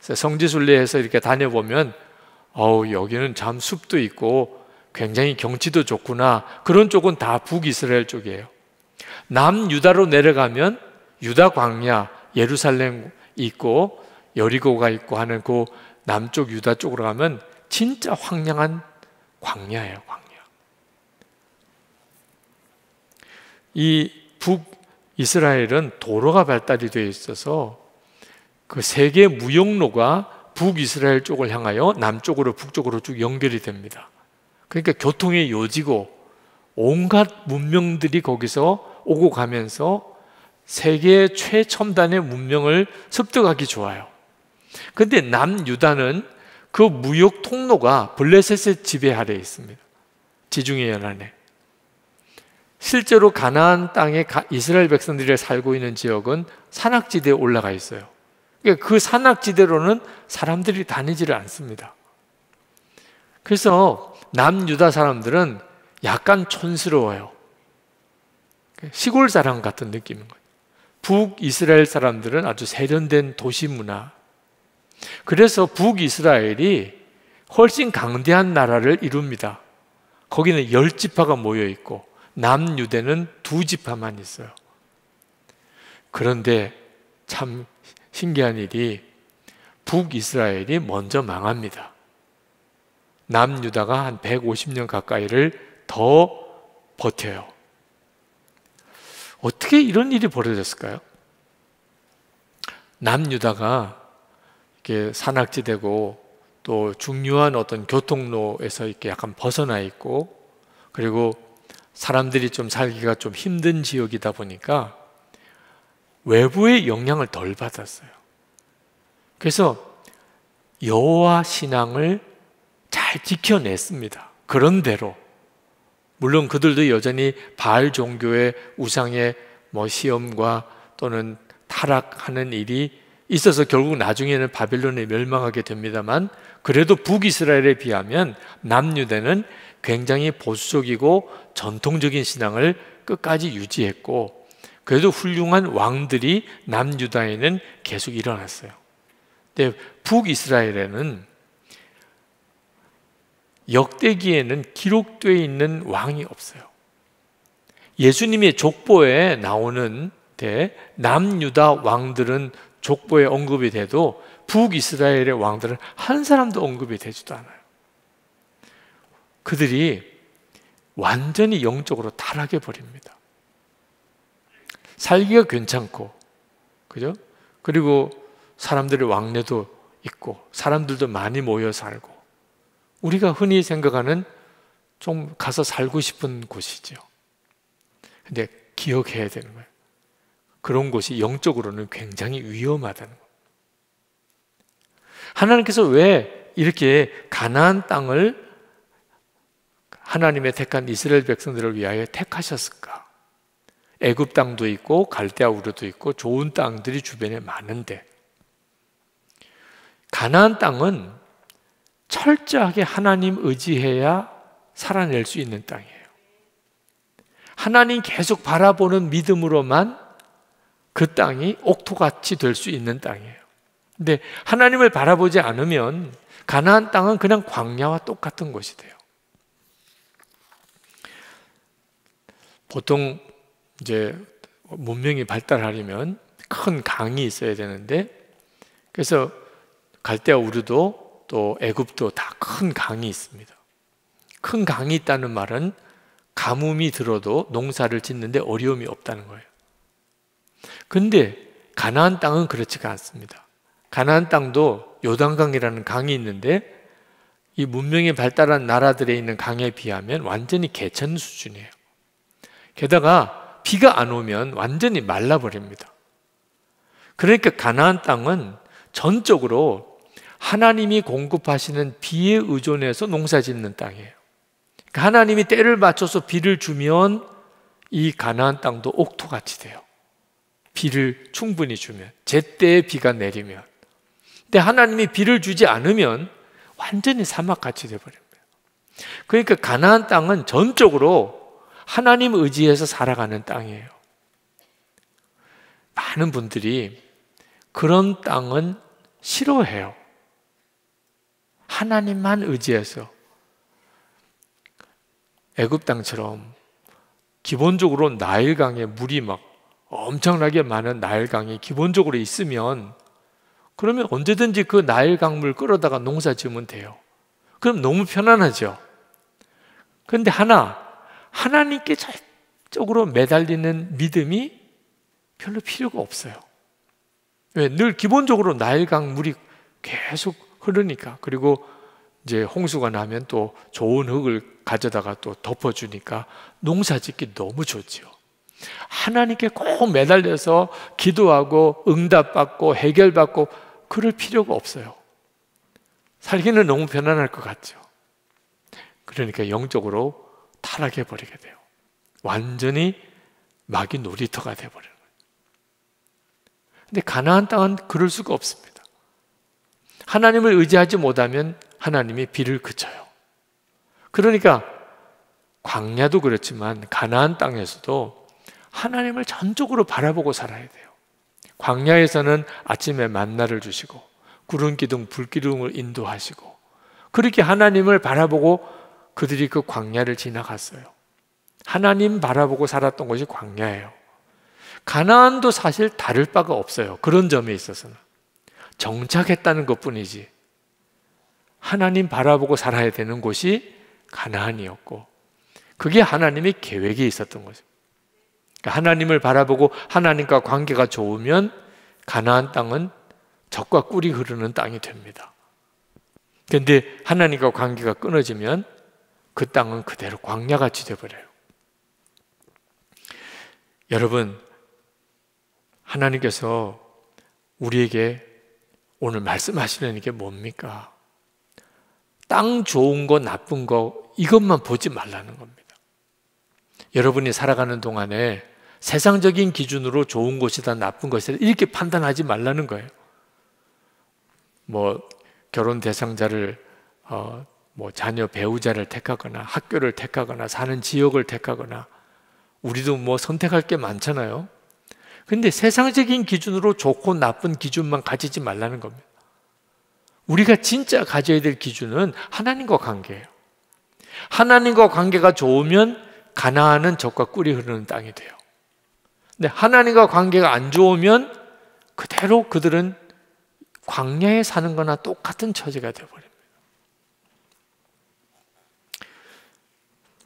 성지순례에서 이렇게 다녀보면 여기는 참 숲도 있고 굉장히 경치도 좋구나. 그런 쪽은 다 북이스라엘 쪽이에요. 남유다로 내려가면 유다 광야, 예루살렘 있고 여리고가 있고 하는 그 남쪽 유다 쪽으로 가면 진짜 황량한 광야예요, 광야. 이 북이스라엘은 도로가 발달이 되어 있어서 그 세계 무역로가 북이스라엘 쪽을 향하여 남쪽으로 북쪽으로 쭉 연결이 됩니다. 그러니까 교통의 요지고 온갖 문명들이 거기서 오고 가면서 세계 최첨단의 문명을 습득하기 좋아요. 그런데 남유다는 그 무역 통로가 블레셋의 지배 아래에 있습니다. 지중해 연안에. 실제로 가나안 땅에 이스라엘 백성들이 살고 있는 지역은 산악지대에 올라가 있어요. 그러니까 그 산악지대로는 사람들이 다니지를 않습니다. 그래서 남유다 사람들은 약간 촌스러워요. 시골 사람 같은 느낌인 거예요. 북이스라엘 사람들은 아주 세련된 도시 문화. 그래서 북이스라엘이 훨씬 강대한 나라를 이룹니다. 거기는 10지파가 모여 있고 남유대는 2지파만 있어요. 그런데 참 신기한 일이 북이스라엘이 먼저 망합니다. 남유다가 한 150년 가까이를 더 버텨요. 어떻게 이런 일이 벌어졌을까요? 남유다가 이렇게 산악지대고 또 중요한 어떤 교통로에서 이렇게 약간 벗어나 있고, 그리고 사람들이 좀 살기가 좀 힘든 지역이다 보니까 외부의 영향을 덜 받았어요. 그래서 여호와 신앙을 잘 지켜냈습니다. 그런대로 물론 그들도 여전히 바알 종교의 우상의 시험과 또는 타락하는 일이 있어서 결국 나중에는 바빌론에 멸망하게 됩니다만, 그래도 북이스라엘에 비하면 남유대는 굉장히 보수적이고 전통적인 신앙을 끝까지 유지했고, 그래도 훌륭한 왕들이 남유다에는 계속 일어났어요. 근데 북이스라엘에는 역대기에는 기록되어 있는 왕이 없어요. 예수님의 족보에 나오는 남유다 왕들은 족보에 언급이 돼도 북이스라엘의 왕들은 한 사람도 언급이 되지도 않아요. 그들이 완전히 영적으로 타락해 버립니다. 살기가 괜찮고, 그죠? 그리고 사람들의 왕래도 있고 사람들도 많이 모여 살고, 우리가 흔히 생각하는 좀 가서 살고 싶은 곳이죠. 근데 기억해야 되는 거예요. 그런 곳이 영적으로는 굉장히 위험하다는 거예요. 하나님께서 왜 이렇게 가나안 땅을 하나님의 택한 이스라엘 백성들을 위하여 택하셨을까? 애굽 땅도 있고 갈대아 우르도 있고 좋은 땅들이 주변에 많은데, 가나안 땅은 철저하게 하나님 의지해야 살아낼 수 있는 땅이에요. 하나님 계속 바라보는 믿음으로만 그 땅이 옥토같이 될 수 있는 땅이에요. 근데 하나님을 바라보지 않으면 가나안 땅은 그냥 광야와 똑같은 곳이 돼요. 보통 이제 문명이 발달하려면 큰 강이 있어야 되는데, 그래서 갈대아 우르도 또 애굽도 다 큰 강이 있습니다. 큰 강이 있다는 말은 가뭄이 들어도 농사를 짓는데 어려움이 없다는 거예요. 근데 가나안 땅은 그렇지가 않습니다. 가나안 땅도 요단강이라는 강이 있는데 이 문명이 발달한 나라들에 있는 강에 비하면 완전히 개천 수준이에요. 게다가 비가 안 오면 완전히 말라버립니다. 그러니까 가나안 땅은 전적으로 하나님이 공급하시는 비에 의존해서 농사 짓는 땅이에요. 그러니까 하나님이 때를 맞춰서 비를 주면 이 가나안 땅도 옥토같이 돼요. 비를 충분히 주면, 제때에 비가 내리면. 근데 하나님이 비를 주지 않으면 완전히 사막같이 돼버립니다. 그러니까 가나안 땅은 전적으로 하나님 의지해서 살아가는 땅이에요. 많은 분들이 그런 땅은 싫어해요. 하나님만 의지해서. 애굽 땅처럼 기본적으로 나일강에 물이 막 엄청나게 많은 나일강이 기본적으로 있으면, 그러면 언제든지 그 나일강 물 끌어다가 농사 지으면 돼요. 그럼 너무 편안하죠. 그런데 하나님께 적극적으로 매달리는 믿음이 별로 필요가 없어요. 왜? 늘 기본적으로 나일강 물이 계속 흐르니까. 그리고 이제 홍수가 나면 또 좋은 흙을 가져다가 또 덮어주니까 농사 짓기 너무 좋죠. 하나님께 꼭 매달려서 기도하고 응답받고 해결받고 그럴 필요가 없어요. 살기는 너무 편안할 것 같죠. 그러니까 영적으로 타락해버리게 돼요. 완전히 마귀 놀이터가 돼버리는 거예요. 근데 가나안 땅은 그럴 수가 없습니다. 하나님을 의지하지 못하면 하나님이 비를 그쳐요. 그러니까 광야도 그렇지만 가나안 땅에서도 하나님을 전적으로 바라보고 살아야 돼요. 광야에서는 아침에 만나를 주시고 구름 기둥 불기둥을 인도하시고, 그렇게 하나님을 바라보고 그들이 그 광야를 지나갔어요. 하나님 바라보고 살았던 것이 광야예요. 가나안도 사실 다를 바가 없어요. 그런 점에 있어서는 정착했다는 것뿐이지 하나님 바라보고 살아야 되는 곳이 가나안이었고, 그게 하나님의 계획이 있었던 거죠. 하나님을 바라보고 하나님과 관계가 좋으면 가나안 땅은 젖과 꿀이 흐르는 땅이 됩니다. 그런데 하나님과 관계가 끊어지면 그 땅은 그대로 광야같이 되어버려요. 여러분, 하나님께서 우리에게 오늘 말씀하시는 게 뭡니까? 땅 좋은 거 나쁜 거 이것만 보지 말라는 겁니다. 여러분이 살아가는 동안에 세상적인 기준으로 좋은 것이다 나쁜 것이다 이렇게 판단하지 말라는 거예요. 뭐 결혼 대상자를 뭐 자녀 배우자를 택하거나 학교를 택하거나 사는 지역을 택하거나, 우리도 뭐 선택할 게 많잖아요. 근데 세상적인 기준으로 좋고 나쁜 기준만 가지지 말라는 겁니다. 우리가 진짜 가져야 될 기준은 하나님과 관계예요. 하나님과 관계가 좋으면 가나안은 젖과 꿀이 흐르는 땅이 돼요. 근데 하나님과 관계가 안 좋으면 그대로 그들은 광야에 사는 거나 똑같은 처지가 되어버립니다.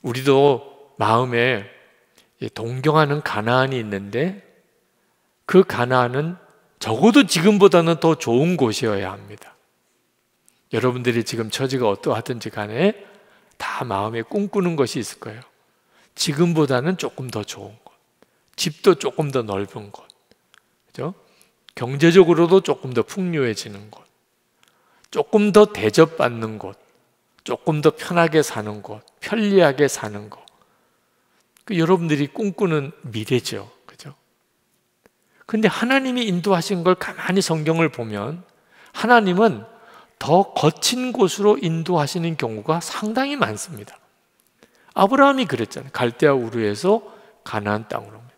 우리도 마음에 동경하는 가나안이 있는데 그 가나안은 적어도 지금보다는 더 좋은 곳이어야 합니다. 여러분들이 지금 처지가 어떠하든지 간에 다 마음에 꿈꾸는 것이 있을 거예요. 지금보다는 조금 더 좋은 것, 집도 조금 더 넓은 것, 그죠? 경제적으로도 조금 더 풍요해지는 것, 조금 더 대접받는 곳, 조금 더 편하게 사는 곳, 편리하게 사는 것. 여러분들이 꿈꾸는 미래죠. 그죠? 근데 하나님이 인도하신 걸 가만히 성경을 보면 하나님은 더 거친 곳으로 인도하시는 경우가 상당히 많습니다. 아브라함이 그랬잖아요. 갈대아 우르에서 가나안 땅으로 옵니다.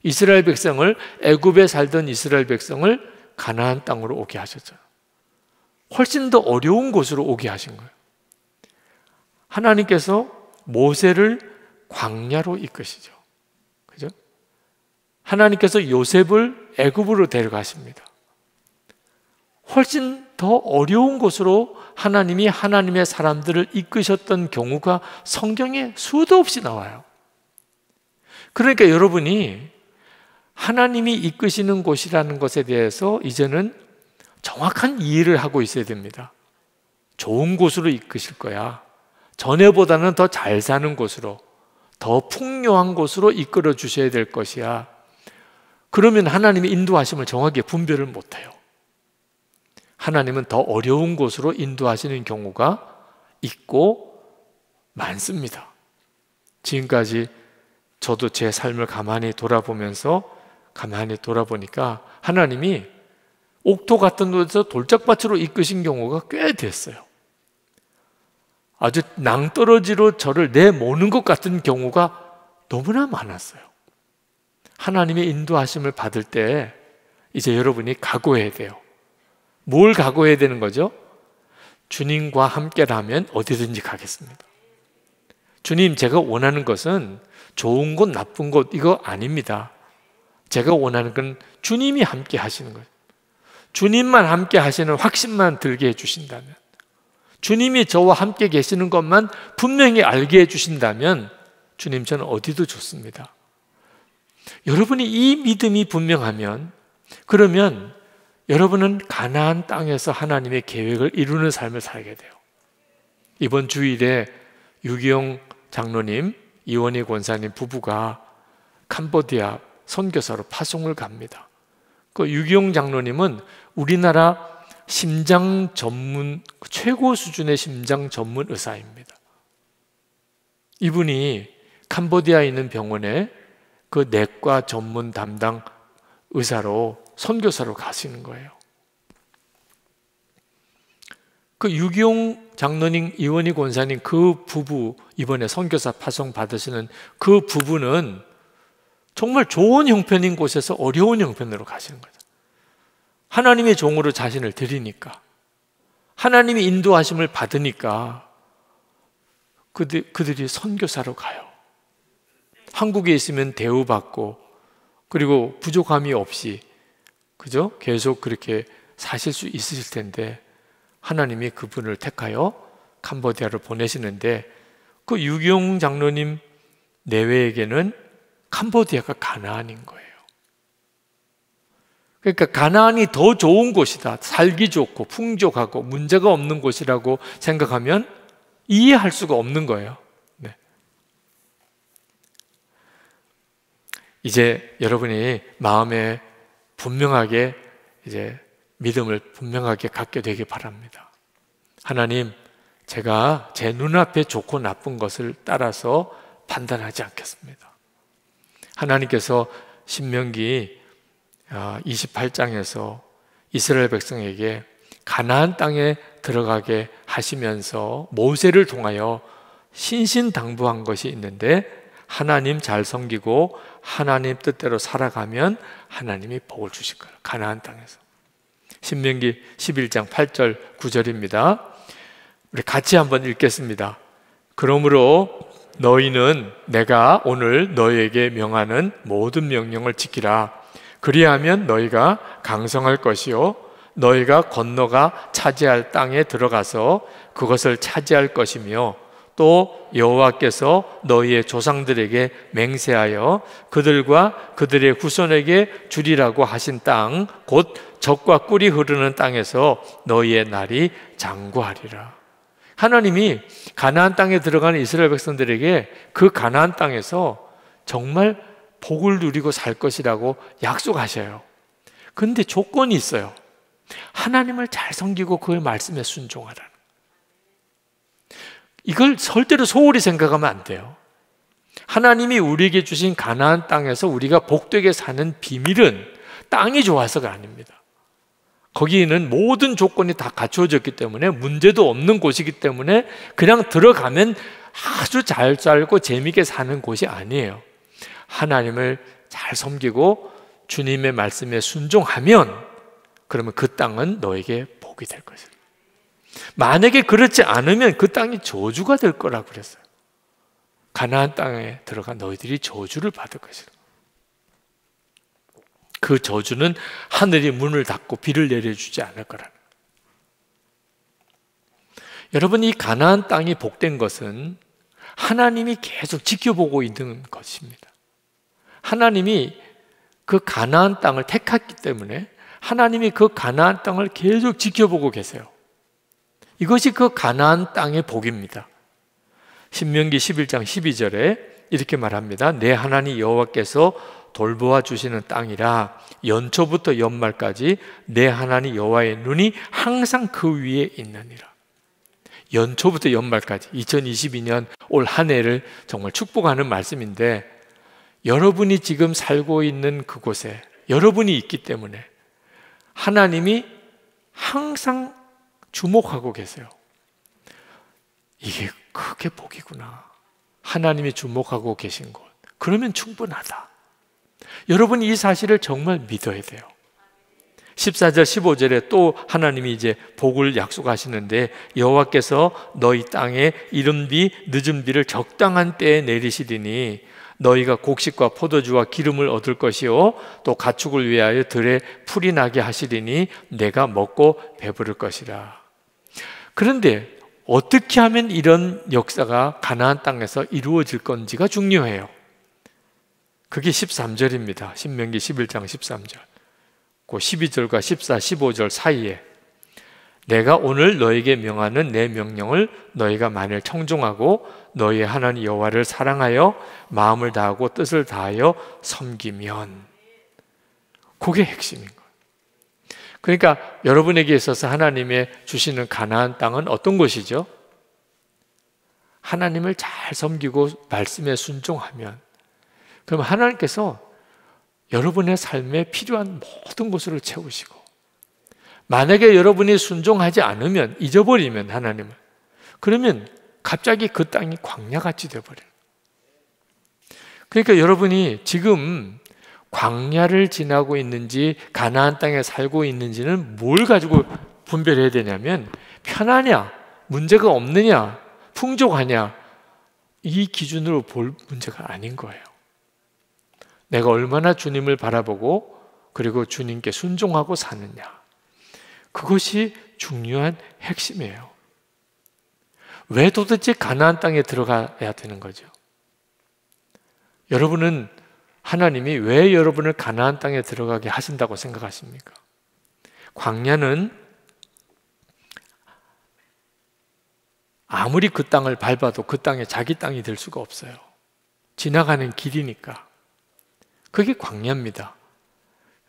이스라엘 백성을, 애굽에 살던 이스라엘 백성을 가나안 땅으로 오게 하셨잖아요. 훨씬 더 어려운 곳으로 오게 하신 거예요. 하나님께서 모세를 광야로 이끄시죠. 그죠? 하나님께서 요셉을 애굽으로 데려가십니다. 훨씬 더 어려운 곳으로 하나님이 하나님의 사람들을 이끄셨던 경우가 성경에 수도 없이 나와요. 그러니까 여러분이 하나님이 이끄시는 곳이라는 것에 대해서 이제는 정확한 이해를 하고 있어야 됩니다. 좋은 곳으로 이끄실 거야. 전에보다는 더 잘 사는 곳으로, 더 풍요한 곳으로 이끌어 주셔야 될 것이야. 그러면 하나님의 인도하심을 정확하게 분별을 못해요. 하나님은 더 어려운 곳으로 인도하시는 경우가 있고 많습니다. 지금까지 저도 제 삶을 가만히 돌아보니까 하나님이 옥토 같은 곳에서 돌짝밭으로 이끄신 경우가 꽤 됐어요. 아주 낭떠러지로 저를 내모는 것 같은 경우가 너무나 많았어요. 하나님의 인도하심을 받을 때 이제 여러분이 각오해야 돼요. 뭘 각오해야 되는 거죠? 주님과 함께라면 어디든지 가겠습니다. 주님, 제가 원하는 것은 좋은 곳, 나쁜 곳 이거 아닙니다. 제가 원하는 건 주님이 함께 하시는 거예요. 주님만 함께 하시는 확신만 들게 해주신다면, 주님이 저와 함께 계시는 것만 분명히 알게 해주신다면 주님, 저는 어디도 좋습니다. 여러분이 이 믿음이 분명하면, 그러면 여러분은 가나안 땅에서 하나님의 계획을 이루는 삶을 살게 돼요. 이번 주일에 유기용 장로님, 이원희 권사님 부부가 캄보디아 선교사로 파송을 갑니다. 그 유기용 장로님은 우리나라 심장 전문, 최고 수준의 심장 전문 의사입니다. 이분이 캄보디아에 있는 병원에 그 내과 전문 담당 의사로 선교사로 가시는 거예요. 그 유기용 장로님, 이원희 권사님 그 부부, 이번에 선교사 파송 받으시는 그 부부는 정말 좋은 형편인 곳에서 어려운 형편으로 가시는 거죠. 하나님의 종으로 자신을 드리니까, 하나님의 인도하심을 받으니까 그들이 선교사로 가요. 한국에 있으면 대우받고, 그리고 부족함이 없이, 그죠? 계속 그렇게 사실 수 있으실 텐데 하나님이 그분을 택하여 캄보디아를 보내시는데, 그 유기용 장로님 내외에게는 캄보디아가 가나안인 거예요. 그러니까 가나안이 더 좋은 곳이다, 살기 좋고 풍족하고 문제가 없는 곳이라고 생각하면 이해할 수가 없는 거예요. 네. 이제 여러분이 마음에 분명하게 이제 믿음을 분명하게 갖게 되길 바랍니다. 하나님, 제가 제 눈앞에 좋고 나쁜 것을 따라서 판단하지 않겠습니다. 하나님께서 신명기 28장에서 이스라엘 백성에게 가나안 땅에 들어가게 하시면서 모세를 통하여 신신당부한 것이 있는데, 하나님 잘 섬기고 하나님 뜻대로 살아가면 하나님이 복을 주실 거예요. 가나안 땅에서. 신명기 11장 8절 9절입니다. 우리 같이 한번 읽겠습니다. 그러므로 너희는 내가 오늘 너희에게 명하는 모든 명령을 지키라. 그리하면 너희가 강성할 것이요 너희가 건너가 차지할 땅에 들어가서 그것을 차지할 것이며 또 여호와께서 너희의 조상들에게 맹세하여 그들과 그들의 후손에게 주리라고 하신 땅 곧 젖과 꿀이 흐르는 땅에서 너희의 날이 장구하리라. 하나님이 가나안 땅에 들어가는 이스라엘 백성들에게 그 가나안 땅에서 정말 복을 누리고 살 것이라고 약속하셔요. 그런데 조건이 있어요. 하나님을 잘 섬기고 그의 말씀에 순종하라는. 이걸 절대로 소홀히 생각하면 안 돼요. 하나님이 우리에게 주신 가나안 땅에서 우리가 복되게 사는 비밀은 땅이 좋아서가 아닙니다. 거기는 모든 조건이 다 갖추어졌기 때문에 문제도 없는 곳이기 때문에 그냥 들어가면 아주 잘 살고 재미있게 사는 곳이 아니에요. 하나님을 잘 섬기고 주님의 말씀에 순종하면 그러면 그 땅은 너에게 복이 될 것이다. 만약에 그렇지 않으면 그 땅이 저주가 될 거라고 그랬어요. 가나안 땅에 들어가 너희들이 저주를 받을 것이다. 그 저주는 하늘이 문을 닫고 비를 내려주지 않을 거라는. 여러분, 이 가나안 땅이 복된 것은 하나님이 계속 지켜보고 있는 것입니다. 하나님이 그 가나안 땅을 택했기 때문에 하나님이 그 가나안 땅을 계속 지켜보고 계세요. 이것이 그 가나안 땅의 복입니다. 신명기 11장 12절에 이렇게 말합니다. 내 하나님 여호와께서 돌보아 주시는 땅이라 연초부터 연말까지 내 하나님 여호와의 눈이 항상 그 위에 있느니라. 연초부터 연말까지 2022년 올 한 해를 정말 축복하는 말씀인데, 여러분이 지금 살고 있는 그곳에 여러분이 있기 때문에 하나님이 항상 주목하고 계세요. 이게 크게 복이구나. 하나님이 주목하고 계신 곳. 그러면 충분하다. 여러분이 이 사실을 정말 믿어야 돼요. 14절 15절에 또 하나님이 이제 복을 약속하시는데, 여호와께서 너희 땅에 이른 비 늦은 비를 적당한 때에 내리시리니 너희가 곡식과 포도주와 기름을 얻을 것이요 또 가축을 위하여 들에 풀이 나게 하시리니 내가 먹고 배부를 것이라. 그런데 어떻게 하면 이런 역사가 가나안 땅에서 이루어질 건지가 중요해요. 그게 13절입니다. 신명기 11장 13절. 그 12절과 14, 15절 사이에 내가 오늘 너에게 명하는 내 명령을 너희가 만일 청종하고 너희의 하나님 여호와를 사랑하여 마음을 다하고 뜻을 다하여 섬기면, 그게 핵심인 거예요. 그러니까 여러분에게 있어서 하나님의 주시는 가나안 땅은 어떤 곳이죠? 하나님을 잘 섬기고 말씀에 순종하면, 그럼 하나님께서 여러분의 삶에 필요한 모든 것을 채우시고, 만약에 여러분이 순종하지 않으면, 잊어버리면 하나님을, 그러면 갑자기 그 땅이 광야같이 되어버려요. 그러니까 여러분이 지금 광야를 지나고 있는지 가나안 땅에 살고 있는지는 뭘 가지고 분별해야 되냐면, 편하냐, 문제가 없느냐, 풍족하냐, 이 기준으로 볼 문제가 아닌 거예요. 내가 얼마나 주님을 바라보고 그리고 주님께 순종하고 사느냐, 그것이 중요한 핵심이에요. 왜 도대체 가나안 땅에 들어가야 되는 거죠? 여러분은 하나님이 왜 여러분을 가나안 땅에 들어가게 하신다고 생각하십니까? 광야는 아무리 그 땅을 밟아도 그 땅에 자기 땅이 될 수가 없어요. 지나가는 길이니까. 그게 광야입니다.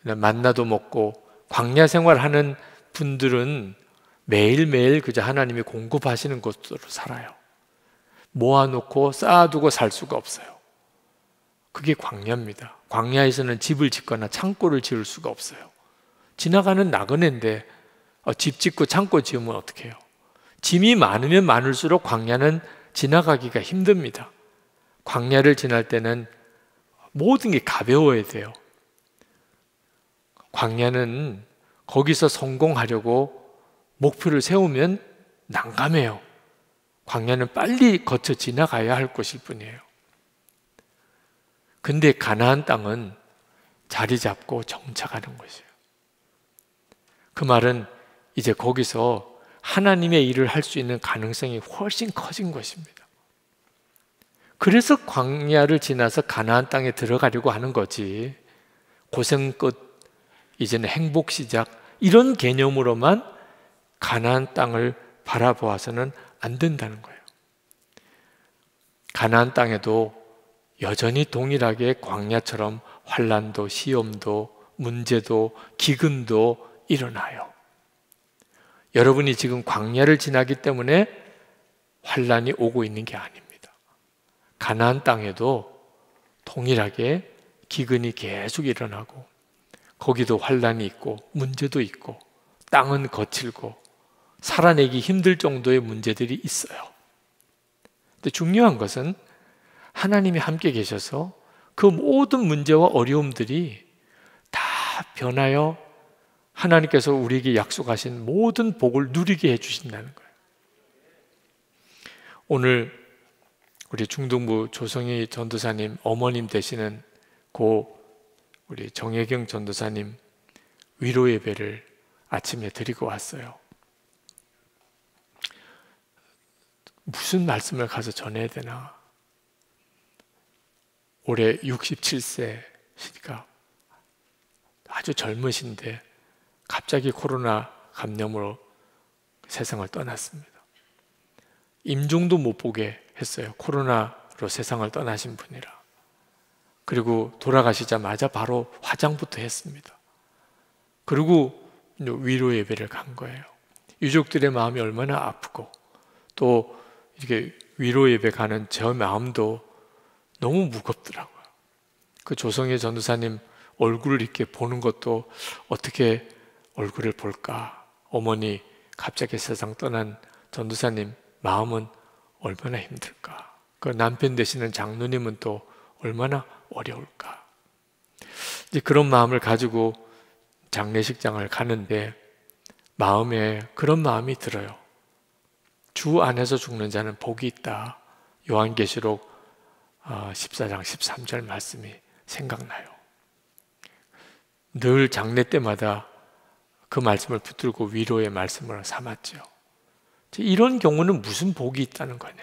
만나도 먹고 광야 생활하는 분들은 매일매일 그저 하나님이 공급하시는 곳으로 살아요. 모아놓고 쌓아두고 살 수가 없어요. 그게 광야입니다. 광야에서는 집을 짓거나 창고를 지을 수가 없어요. 지나가는 나그네인데 집 짓고 창고 지으면 어떡해요? 짐이 많으면 많을수록 광야는 지나가기가 힘듭니다. 광야를 지날 때는 모든 게 가벼워야 돼요. 광야는 거기서 성공하려고 목표를 세우면 난감해요. 광야는 빨리 거쳐 지나가야 할 곳일 뿐이에요. 근데 가나안 땅은 자리 잡고 정착하는 것이에요. 그 말은 이제 거기서 하나님의 일을 할 수 있는 가능성이 훨씬 커진 것입니다. 그래서 광야를 지나서 가나안 땅에 들어가려고 하는 거지. 고생 끝, 이제는 행복 시작, 이런 개념으로만 가나안 땅을 바라보아서는 안 된다는 거예요. 가나안 땅에도 여전히 동일하게 광야처럼 환난도 시험도 문제도 기근도 일어나요. 여러분이 지금 광야를 지나기 때문에 환난이 오고 있는 게 아닙니다. 가나안 땅에도 동일하게 기근이 계속 일어나고 거기도 환난이 있고 문제도 있고 땅은 거칠고 살아내기 힘들 정도의 문제들이 있어요. 근데 중요한 것은 하나님이 함께 계셔서 그 모든 문제와 어려움들이 다 변하여 하나님께서 우리에게 약속하신 모든 복을 누리게 해주신다는 거예요. 오늘 우리 중동부 조성희 전도사님 어머님 되시는 고 우리 정혜경 전도사님 위로 예배를 아침에 드리고 왔어요. 무슨 말씀을 가서 전해야 되나? 올해 67세시니까 아주 젊으신데 갑자기 코로나 감염으로 세상을 떠났습니다. 임종도 못 보게 했어요. 코로나로 세상을 떠나신 분이라. 그리고 돌아가시자마자 바로 화장부터 했습니다. 그리고 위로 예배를 간 거예요. 유족들의 마음이 얼마나 아프고 또 이렇게 위로 예배 가는 저 마음도 너무 무겁더라고요. 그 조성희 전도사님 얼굴을 이렇게 보는 것도 어떻게 얼굴을 볼까? 어머니 갑자기 세상 떠난 전도사님 마음은 얼마나 힘들까? 그 남편 되시는 장로님은 또 얼마나 어려울까? 이제 그런 마음을 가지고 장례식장을 가는데 마음에 그런 마음이 들어요. 주 안에서 죽는 자는 복이 있다. 요한계시록 14장 13절 말씀이 생각나요. 늘 장례 때마다 그 말씀을 붙들고 위로의 말씀을 삼았죠. 이런 경우는 무슨 복이 있다는 거냐?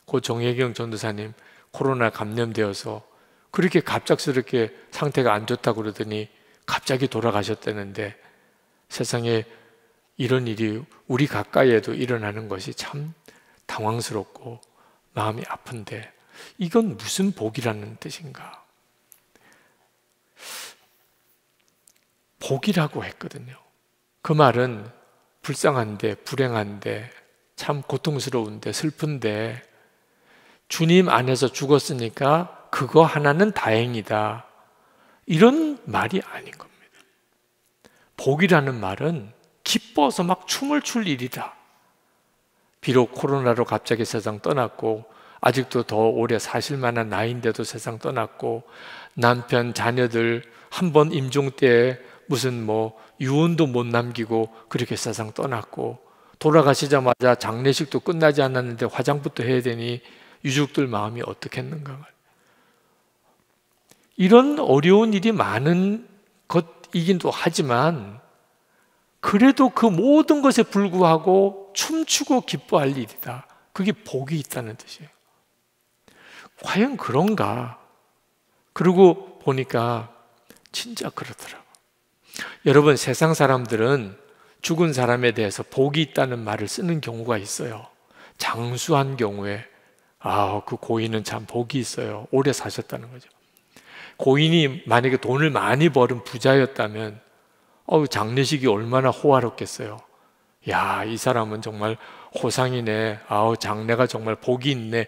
고 정혜경 전도사님 코로나 감염되어서 그렇게 갑작스럽게 상태가 안 좋다고 그러더니 갑자기 돌아가셨다는데 세상에 이런 일이 우리 가까이에도 일어나는 것이 참 당황스럽고 마음이 아픈데 이건 무슨 복이라는 뜻인가? 복이라고 했거든요. 그 말은 불쌍한데 불행한데 참 고통스러운데 슬픈데 주님 안에서 죽었으니까 그거 하나는 다행이다. 이런 말이 아닌 겁니다. 복이라는 말은 기뻐서 막 춤을 출 일이다. 비록 코로나로 갑자기 세상 떠났고 아직도 더 오래 사실 만한 나이인데도 세상 떠났고 남편, 자녀들 한 번 임종 때에 무슨 유언도 못 남기고 그렇게 세상 떠났고 돌아가시자마자 장례식도 끝나지 않았는데 화장부터 해야 되니 유족들 마음이 어떻겠는가. 이런 어려운 일이 많은 것이긴 또 하지만 그래도 그 모든 것에 불구하고 춤추고 기뻐할 일이다. 그게 복이 있다는 뜻이에요. 과연 그런가? 그러고 보니까 진짜 그렇더라고요. 여러분, 세상 사람들은 죽은 사람에 대해서 복이 있다는 말을 쓰는 경우가 있어요. 장수한 경우에 그 고인은 참 복이 있어요. 오래 사셨다는 거죠. 고인이 만약에 돈을 많이 벌은 부자였다면 장례식이 얼마나 호화롭겠어요. 야, 이 사람은 정말 호상이네. 장례가 정말 복이 있네.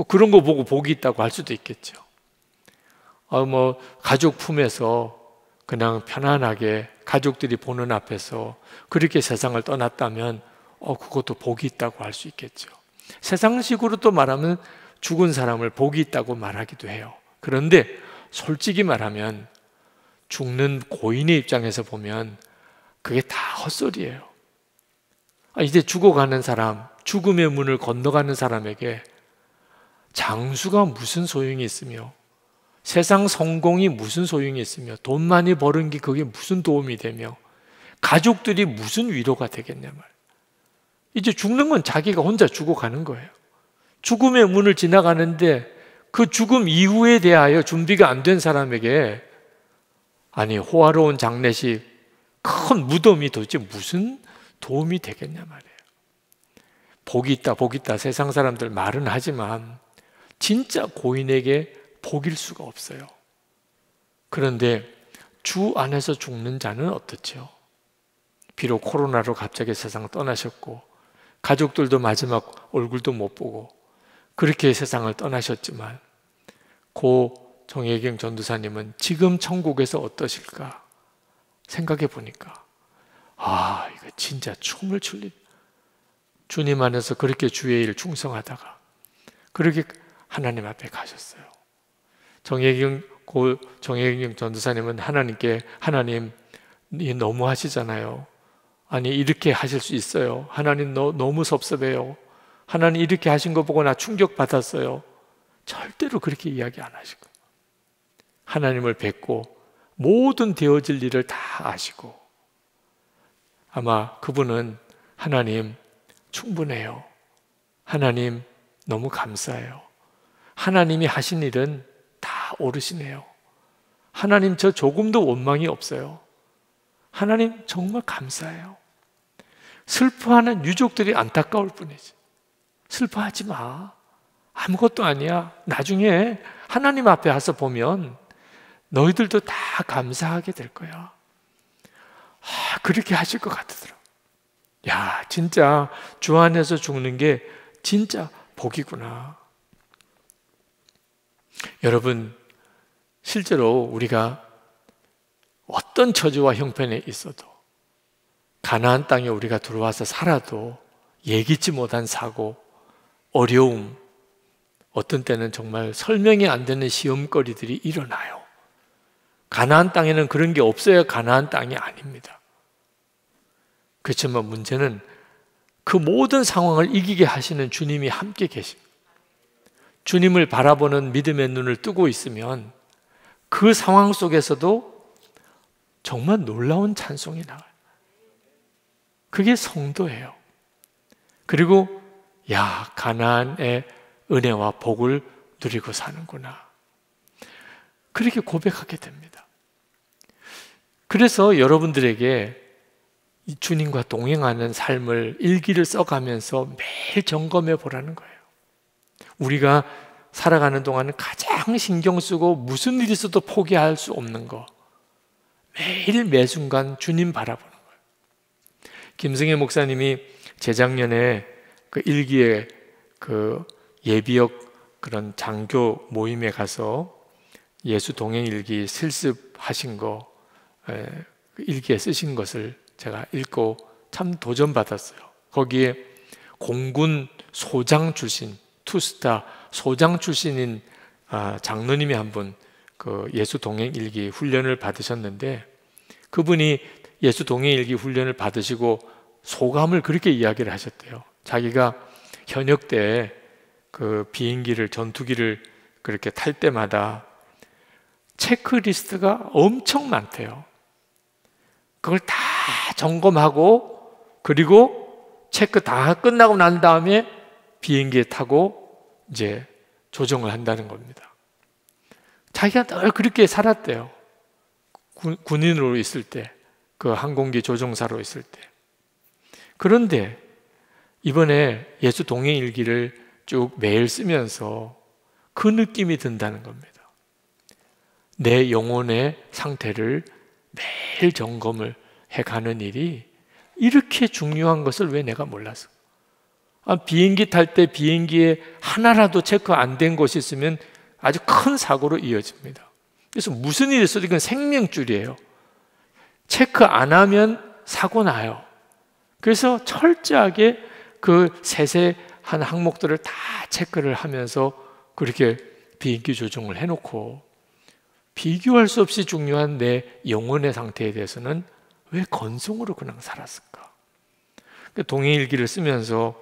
그런 거 보고 복이 있다고 할 수도 있겠죠. 가족 품에서 그냥 편안하게 가족들이 보는 앞에서 그렇게 세상을 떠났다면 그것도 복이 있다고 할 수 있겠죠. 세상식으로 또 말하면 죽은 사람을 복이 있다고 말하기도 해요. 그런데 솔직히 말하면 죽는 고인의 입장에서 보면 그게 다 헛소리예요. 이제 죽어가는 사람, 죽음의 문을 건너가는 사람에게 장수가 무슨 소용이 있으며 세상 성공이 무슨 소용이 있으며 돈 많이 버는 게 그게 무슨 도움이 되며 가족들이 무슨 위로가 되겠냐 말. 이제 죽는 건 자기가 혼자 죽어가는 거예요. 죽음의 문을 지나가는데 그 죽음 이후에 대하여 준비가 안 된 사람에게 아니 호화로운 장례식, 큰 무덤이 도대체 무슨 도움이 되겠냐 말이에요. 복이 있다 복이 있다 세상 사람들 말은 하지만 진짜 고인에게 복일 수가 없어요. 그런데 주 안에서 죽는 자는 어떻죠? 비록 코로나로 갑자기 세상 떠나셨고 가족들도 마지막 얼굴도 못 보고 그렇게 세상을 떠나셨지만 고 정혜경 전도사님은 지금 천국에서 어떠실까 생각해 보니까 이거 진짜 춤을 출 일. 주님 안에서 그렇게 주의 일 충성하다가 그렇게 하나님 앞에 가셨어요. 고 정혜경 전도사님은 하나님께 하나님 너무 하시잖아요. 아니 이렇게 하실 수 있어요. 하나님 너무 섭섭해요. 하나님 이렇게 하신 거 보고 나 충격받았어요. 절대로 그렇게 이야기 안 하시고 하나님을 뵙고 모든 되어질 일을 다 아시고 아마 그분은 하나님 충분해요. 하나님 너무 감사해요. 하나님이 하신 일은 다 옳으시네요. 하나님 저 조금도 원망이 없어요. 하나님 정말 감사해요. 슬퍼하는 유족들이 안타까울 뿐이지. 슬퍼하지 마. 아무것도 아니야. 나중에 하나님 앞에 와서 보면 너희들도 다 감사하게 될 거야. 그렇게 하실 것 같더라고. 야, 진짜 주 안에서 죽는 게 진짜 복이구나. 여러분, 실제로 우리가 어떤 처지와 형편에 있어도 가나안 땅에 우리가 들어와서 살아도 예기치 못한 사고, 어려움, 어떤 때는 정말 설명이 안 되는 시험거리들이 일어나요. 가나안 땅에는 그런 게 없어야 가나안 땅이 아닙니다. 그렇지만 문제는 그 모든 상황을 이기게 하시는 주님이 함께 계십니다. 주님을 바라보는 믿음의 눈을 뜨고 있으면 그 상황 속에서도 정말 놀라운 찬송이 나와요. 그게 성도예요. 그리고 가나안의 은혜와 복을 누리고 사는구나. 그렇게 고백하게 됩니다. 그래서 여러분들에게 이 주님과 동행하는 삶을 일기를 써가면서 매일 점검해 보라는 거예요. 우리가 살아가는 동안은 가장 신경 쓰고 무슨 일이 있어도 포기할 수 없는 거, 매일 매순간 주님 바라보는 거예요. 김승혜 목사님이 재작년에 그 일기에 그 예비역 그런 장교 모임에 가서 예수 동행 일기 실습하신 거 일기에 쓰신 것을 제가 읽고 참 도전받았어요. 거기에 공군 소장 출신, 투스타 소장 출신인 장로님이 한 분 그 예수 동행 일기 훈련을 받으셨는데 그분이 예수 동행 일기 훈련을 받으시고 소감을 그렇게 이야기를 하셨대요. 자기가 현역 때 그 비행기를 전투기를 그렇게 탈 때마다 체크리스트가 엄청 많대요. 그걸 다 점검하고 그리고 체크 다 끝나고 난 다음에 비행기에 타고 이제 조정을 한다는 겁니다. 자기가 늘 그렇게 살았대요. 군인으로 있을 때, 그 항공기 조종사로 있을 때. 그런데 이번에 예수 동행 일기를 쭉 매일 쓰면서 그 느낌이 든다는 겁니다. 내 영혼의 상태를 매일 점검을 해가는 일이 이렇게 중요한 것을 왜 내가 몰랐어? 비행기 탈 때 비행기에 하나라도 체크 안 된 것이 있으면 아주 큰 사고로 이어집니다. 그래서 무슨 일이 있어도 이건 생명줄이에요. 체크 안 하면 사고 나요. 그래서 철저하게 그 세세한 항목들을 다 체크를 하면서 그렇게 비행기 조종을 해놓고 비교할 수 없이 중요한 내 영혼의 상태에 대해서는 왜 건성으로 그냥 살았을까? 동행일기를 쓰면서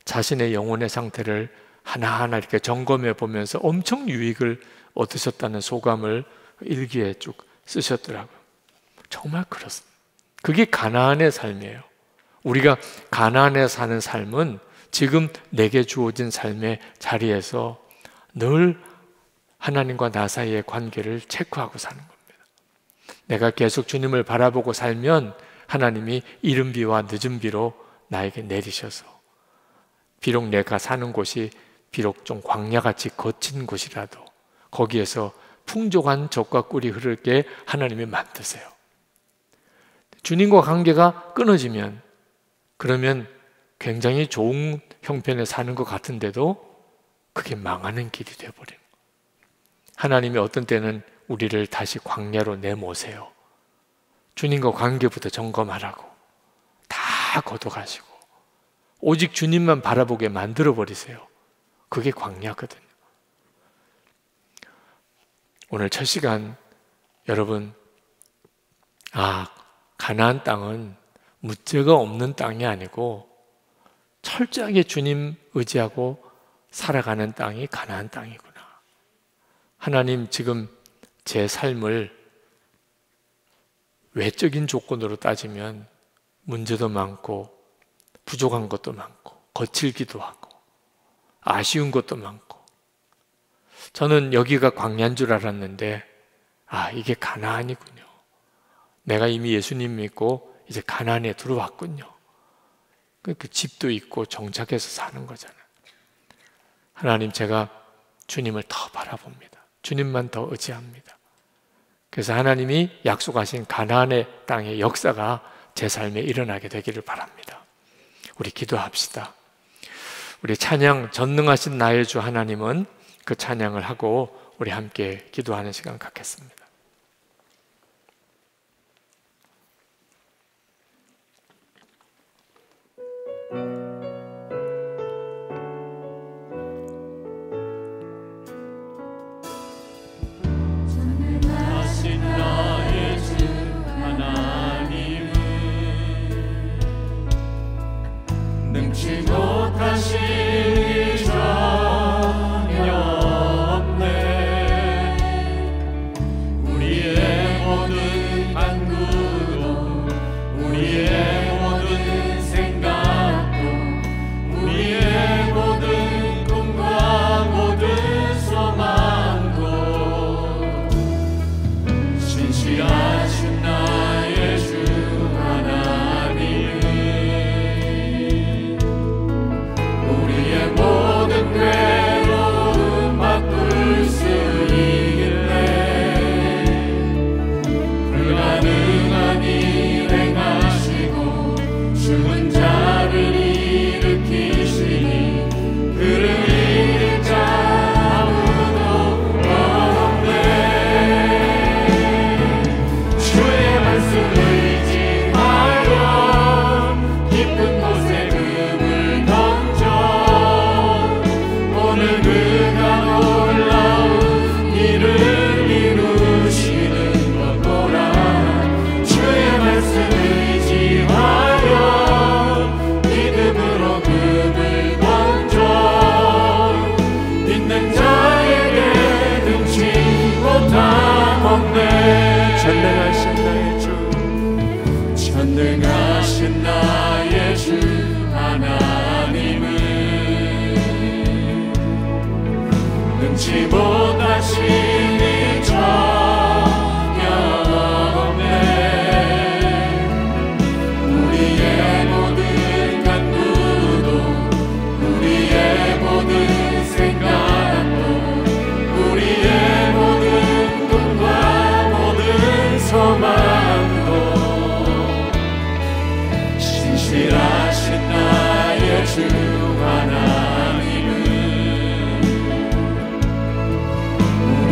자신의 영혼의 상태를 하나하나 이렇게 점검해 보면서 엄청 유익을 얻으셨다는 소감을 일기에 쭉 쓰셨더라고요. 정말 그렇습니다. 그게 가나안의 삶이에요. 우리가 가나안에 사는 삶은 지금 내게 주어진 삶의 자리에서 늘 하나님과 나 사이의 관계를 체크하고 사는 겁니다. 내가 계속 주님을 바라보고 살면 하나님이 이른 비와 늦은 비로 나에게 내리셔서, 비록 내가 사는 곳이 비록 좀 광야같이 거친 곳이라도 거기에서 풍족한 젖과 꿀이 흐르게 하나님이 만드세요. 주님과 관계가 끊어지면, 그러면 굉장히 좋은 형편에 사는 것 같은데도 그게 망하는 길이 되어버리는 거예요. 하나님이 어떤 때는 우리를 다시 광야로 내모세요. 주님과 관계부터 점검하라고 다 걷어가시고 오직 주님만 바라보게 만들어버리세요. 그게 광야거든요. 오늘 첫 시간 여러분, 가나안 땅은 문제가 없는 땅이 아니고 철저하게 주님 의지하고 살아가는 땅이 가나안 땅이구나. 하나님, 지금 제 삶을 외적인 조건으로 따지면 문제도 많고 부족한 것도 많고 거칠기도 하고 아쉬운 것도 많고, 저는 여기가 광야인 줄 알았는데 이게 가나안이군요. 내가 이미 예수님 믿고 이제 가나안에 들어왔군요. 그 집도 있고 정착해서 사는 거잖아요. 하나님, 제가 주님을 더 바라봅니다. 주님만 더 의지합니다. 그래서 하나님이 약속하신 가나안의 땅의 역사가 제 삶에 일어나게 되기를 바랍니다. 우리 기도합시다. 우리 찬양, 전능하신 나의 주 하나님은, 그 찬양을 하고 우리 함께 기도하는 시간 갖겠습니다. 능치 못하신 이 전혀 없네. 우리의 모든 간구도, 우리의 모든 생각도, 우리의 모든 꿈과 모든 소망도 신실하신 나의 주 하나님, 모든 괴로움 바꿀 수 있네. 불가능한 일 행하시고 죽은 자를 일으키시니 그를 이길 자 아무도 없네. 주의 말씀을 의지하여 깊은 곳에 금을 던져 오늘 그가 놀라운 일을 이루시는 것 보라. 주의 말씀 의지하여 믿음으로 금을 던져 믿는 자에게 등치 못함 없네. 전능하신 나의 주, 전능하신 나의 주 하나님은 능치 못하신 일 전혀 없네. 우리의 모든 간구도, 우리의 모든 생각도, 우리의 모든 꿈과 모든 소망도 신실하신 나의 주 하나님은 우리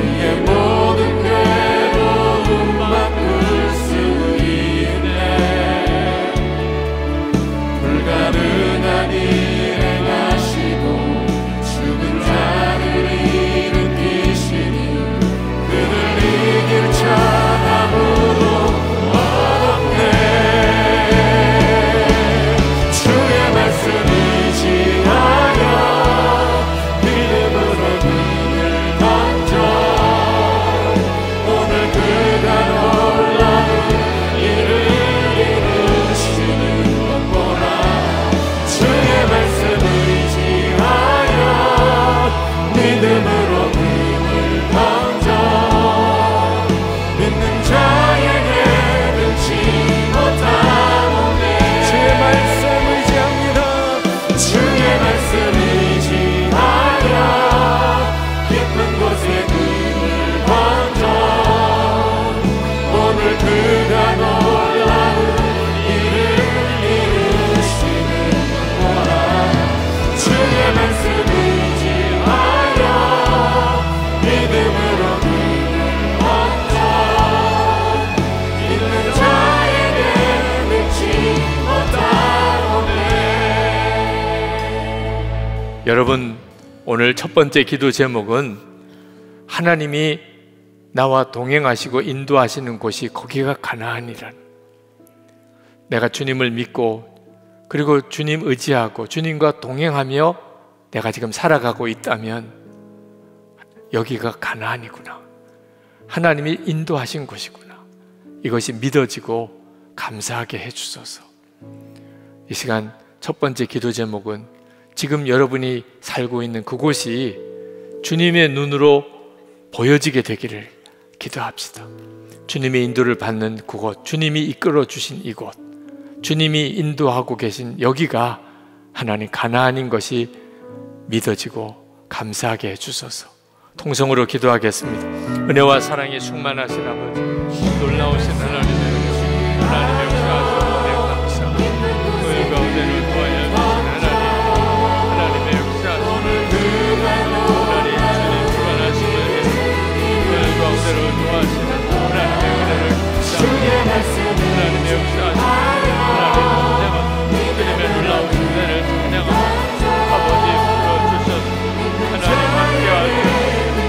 여러분, 오늘 첫 번째 기도 제목은 하나님이 나와 동행하시고 인도하시는 곳이 거기가 가나안이란, 내가 주님을 믿고 그리고 주님 의지하고 주님과 동행하며 내가 지금 살아가고 있다면 여기가 가나안이구나, 하나님이 인도하신 곳이구나, 이것이 믿어지고 감사하게 해주소서. 이 시간 첫 번째 기도 제목은 지금 여러분이 살고 있는 그곳이 주님의 눈으로 보여지게 되기를 기도합시다. 주님의 인도를 받는 그곳, 주님이 이끌어 주신 이곳, 주님이 인도하고 계신 여기가 하나님 가나안인 것이 믿어지고 감사하게 해주소서. 통성으로 기도하겠습니다. 은혜와 사랑에 충만하신 아버지, 놀라우신 하나님의 은혜, 하나님의 역사하시는 은혜 감사, 저희 가운데를 도와주신 하나님의 역사하시는 하나님, 주님 주관하시는 저희 가운데를 도와주시는 하나님의 은혜를 감사합니다. 하나님의 역사하시는 하나님, 주님의 놀라우신 은혜를 찬양합니다. 아버지 불러주셔서 하나님 함께하시는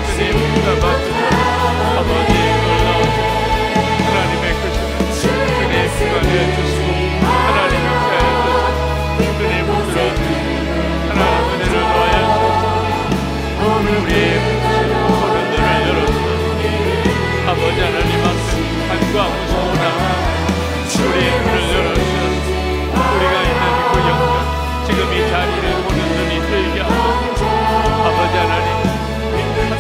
주님 붙잡아주셔서 아버지 놀라우신 하나님의 크신 주님 주관해 주시고 하나님 역사해 주셔서 주님 들어주시고 하나님 은혜를 더하여 주셔서 우리의 모든 눈을 열어주셔서 아버지 하나님 앞에 간과 무서워나 우리의 눈을 열어주셔서 우리가 있는 그 영광, 지금 이 자리를 보는 눈이 뜨이게 하소서. 아버지 하나님,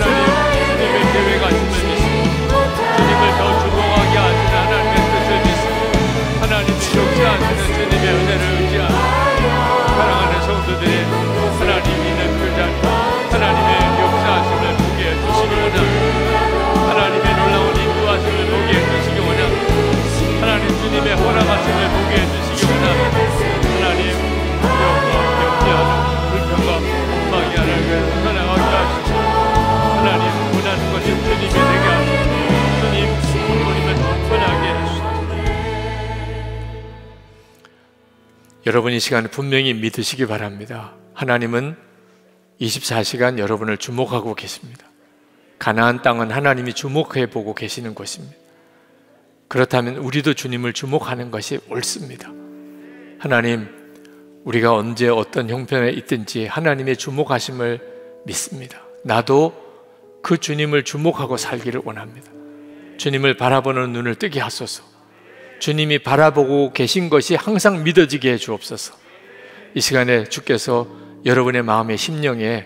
주님의 계획 하심을 믿습니다. 주님을 더 주목하게 하시는 하나님의 뜻을 믿습니다. 하나님의 역사하시는 주님의 은혜를 의지하며 사랑하는 성도들이 하나님 있는 그 자리, 하나님의 역사하심을 보게 해주시기 원합니다. 하나님의 놀라운 인도하심을 보게 해주시기 원합니다. 하나님 주님의 허락하심을 보게 해주시기 원합니다. 하나님 영광, 경계하는 불평과 원망이 하나님을 선행하게 하시고 하나님 원하는 것이 주님이 되게 하시고 주님 부모님을 편하게 해주시고 여러분 이 시간 분명히 믿으시기 바랍니다. 하나님은 24시간 여러분을 주목하고 계십니다. 가나안 땅은 하나님이 주목해 보고 계시는 곳입니다. 그렇다면 우리도 주님을 주목하는 것이 옳습니다. 하나님, 우리가 언제 어떤 형편에 있든지 하나님의 주목하심을 믿습니다. 나도 그 주님을 주목하고 살기를 원합니다. 주님을 바라보는 눈을 뜨게 하소서. 주님이 바라보고 계신 것이 항상 믿어지게 해 주옵소서. 이 시간에 주께서 여러분의 마음의 심령에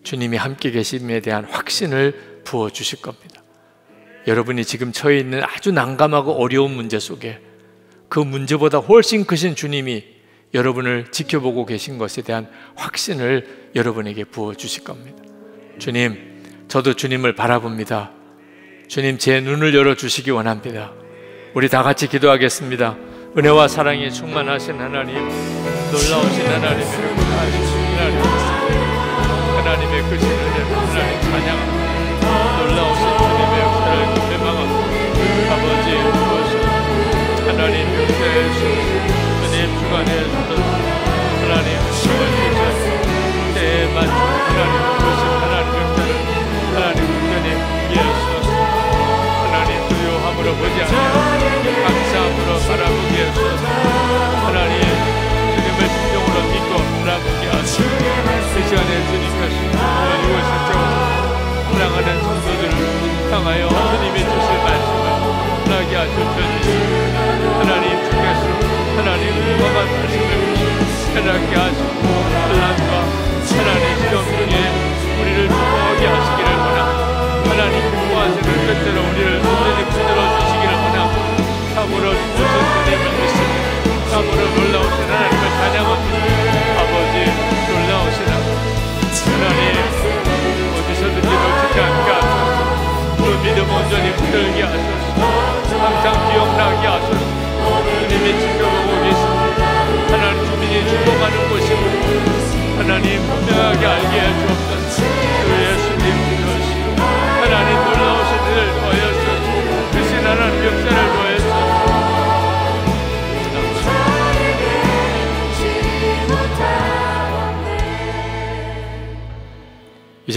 주님이 함께 계심에 대한 확신을 부어주실 겁니다. 여러분이 지금 처해 있는 아주 난감하고 어려운 문제 속에 그 문제보다 훨씬 크신 주님이 여러분을 지켜보고 계신 것에 대한 확신을 여러분에게 부어주실 겁니다. 주님, 저도 주님을 바라봅니다. 주님, 제 눈을 열어주시기 원합니다. 우리 다 같이 기도하겠습니다. 은혜와 사랑이 충만하신 하나님, 놀라우신 하나님의 하나님의 크신 은혜를 하나님 찬양합니다. 놀라우신 주님의 역사를 기대망합니다. 아버지 무엇이고 하나님 역사에 주시옵소서. 주님 주관해 주소서. 하나님 주관해 주소서. 때에 맞춘 하나님 무엇이 하나님 역사를 하나님 주님 이해하소서. 하나님 두려움으로 보지 않고 감사함으로 바라보게 하소서. 하나님 주님을 진정으로 믿고 바라보게 하소서. 이 시간에 주님께서 이곳을 채워서 사랑하는 성도들을 향하여 주님이 주실 말씀을 나게 하셔주시옵소서. 하나님 주께서 하나님 음악한 말씀을 깨닫게 하시고 혼란과 하나님 시험 중에 우리를 통하게 하시기를 원합니다. 하나님 기뻐하시는 뜻대로 우리를 온전히 붙들어 주시기를 원합니다. 참으로 무슨 주님을 믿습니다. 참으로 놀라우신 하나님을 찬양합니다. 아버지 놀라우시나 하나님 어디서든지 놓치지 않게 하소서. 그 믿음 온전히 붙들게 하소서. 항상 기억나게 하소서. 주님이 지켜보고 계십니다. 하나님 주님이 주목하는 곳이고 하나님 분명하게 알게 해주옵소서. 그 예수님 그러시고 하나님 놀라우신 일을 더하여서 크신 하나님 역사를 더하여서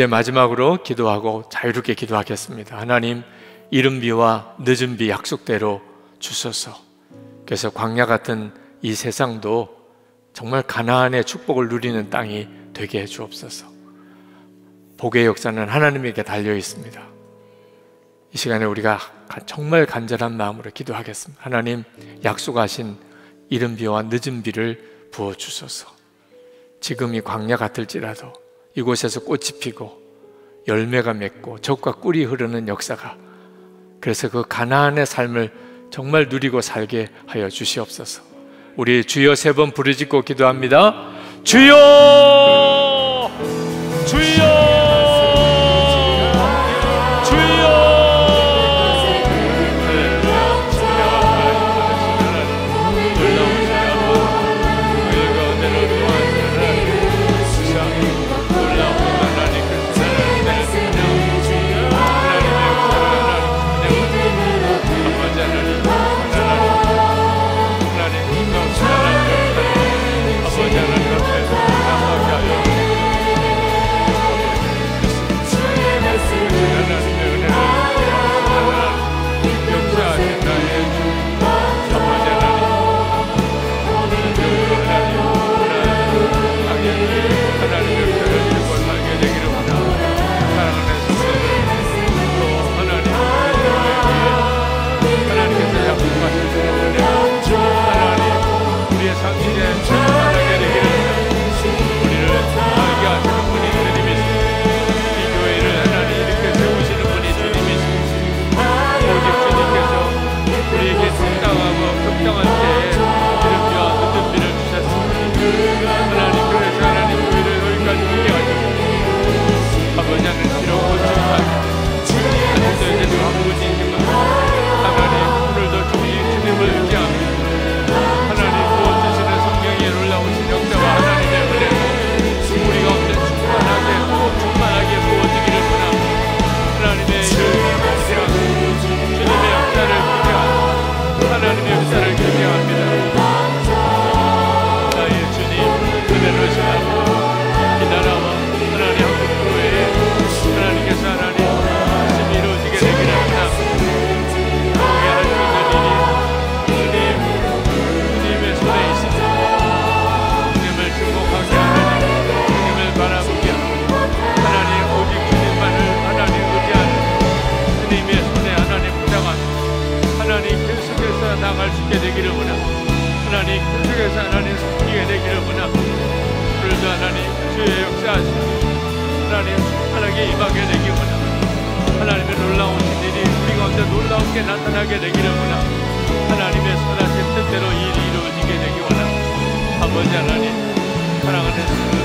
이제 마지막으로 기도하고 자유롭게 기도하겠습니다. 하나님, 이른 비와 늦은 비 약속대로 주소서. 그래서 광야 같은 이 세상도 정말 가나안의 축복을 누리는 땅이 되게 해 주옵소서. 복의 역사는 하나님에게 달려 있습니다. 이 시간에 우리가 정말 간절한 마음으로 기도하겠습니다. 하나님, 약속하신 이른 비와 늦은 비를 부어 주소서. 지금이 광야 같을지라도 이곳에서 꽃이 피고 열매가 맺고 젖과 꿀이 흐르는 역사가, 그래서 그 가나안의 삶을 정말 누리고 살게 하여 주시옵소서. 우리 주여 3번 부르짖고 기도합니다. 주여! 주여! 나타나게 되기를 원하고 하나님의 선하신 뜻대로 일이 이루어지게 되기 원하고 아버지 하나님 사랑하는